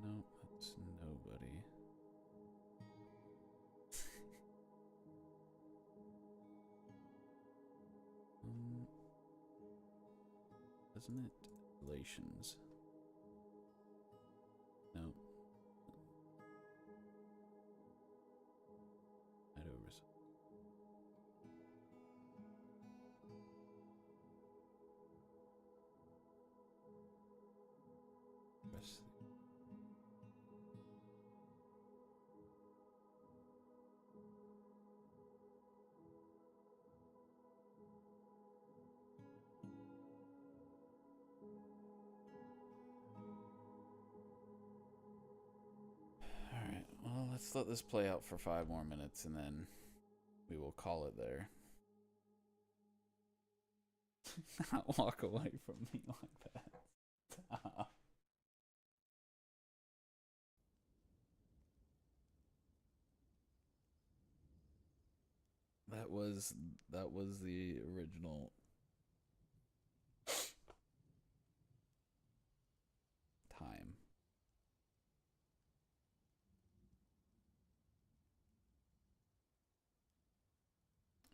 No, that's nobody. Isn't it relations? No. Mido Resust. Press. Alright, well, let's let this play out for 5 more minutes and then we will call it there. Not walk away from me like that. Stop. That was the original time.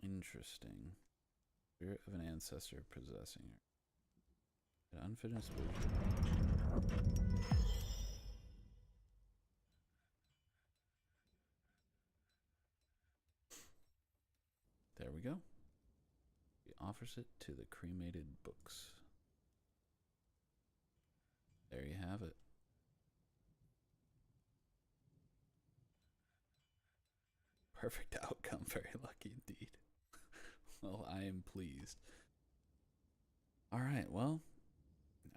Interesting. Spirit of an ancestor possessing her. An unfinished vision. There we go. He offers it to the cremated books. There you have it. Perfect outcome. Very lucky indeed. Well, I am pleased. Alright, well,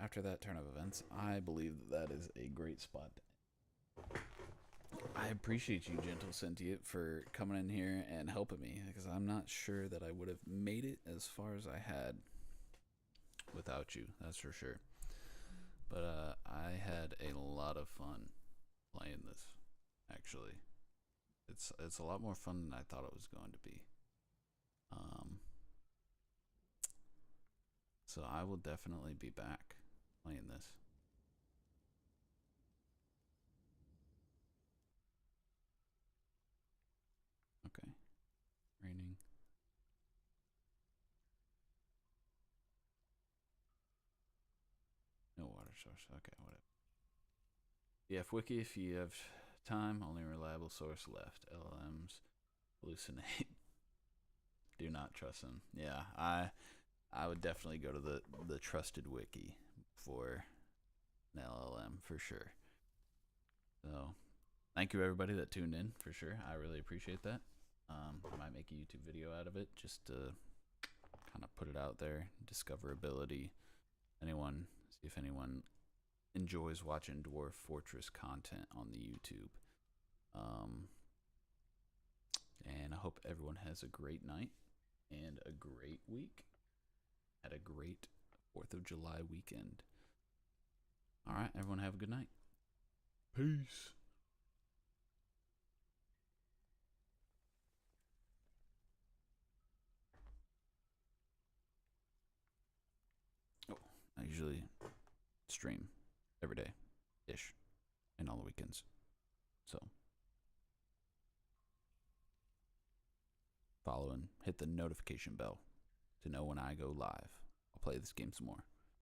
after that turn of events, I believe that is a great spot. I appreciate you, Gentle Sentient, for coming in here and helping me, because I'm not sure that I would have made it as far as I had without you, that's for sure. But I had a lot of fun playing this, actually. It's a lot more fun than I thought it was going to be. So I will definitely be back playing this. Okay. Raining. No water source. Okay, whatever. Yeah, Wiki, if you have time, only reliable source left. LLMs hallucinate. Do not trust them. Yeah, I would definitely go to the trusted wiki for an LLM for sure. So, thank you everybody that tuned in for sure. I really appreciate that. I might make a YouTube video out of it just to kind of put it out there. Discoverability. See if anyone enjoys watching Dwarf Fortress content on the YouTube. And I hope everyone has a great night and a great week. Had a great 4th of July weekend. All right, everyone have a good night. Peace. Oh, I usually stream every day ish and all the weekends. So follow and hit the notification bell to know when I go live. I'll play this game some more.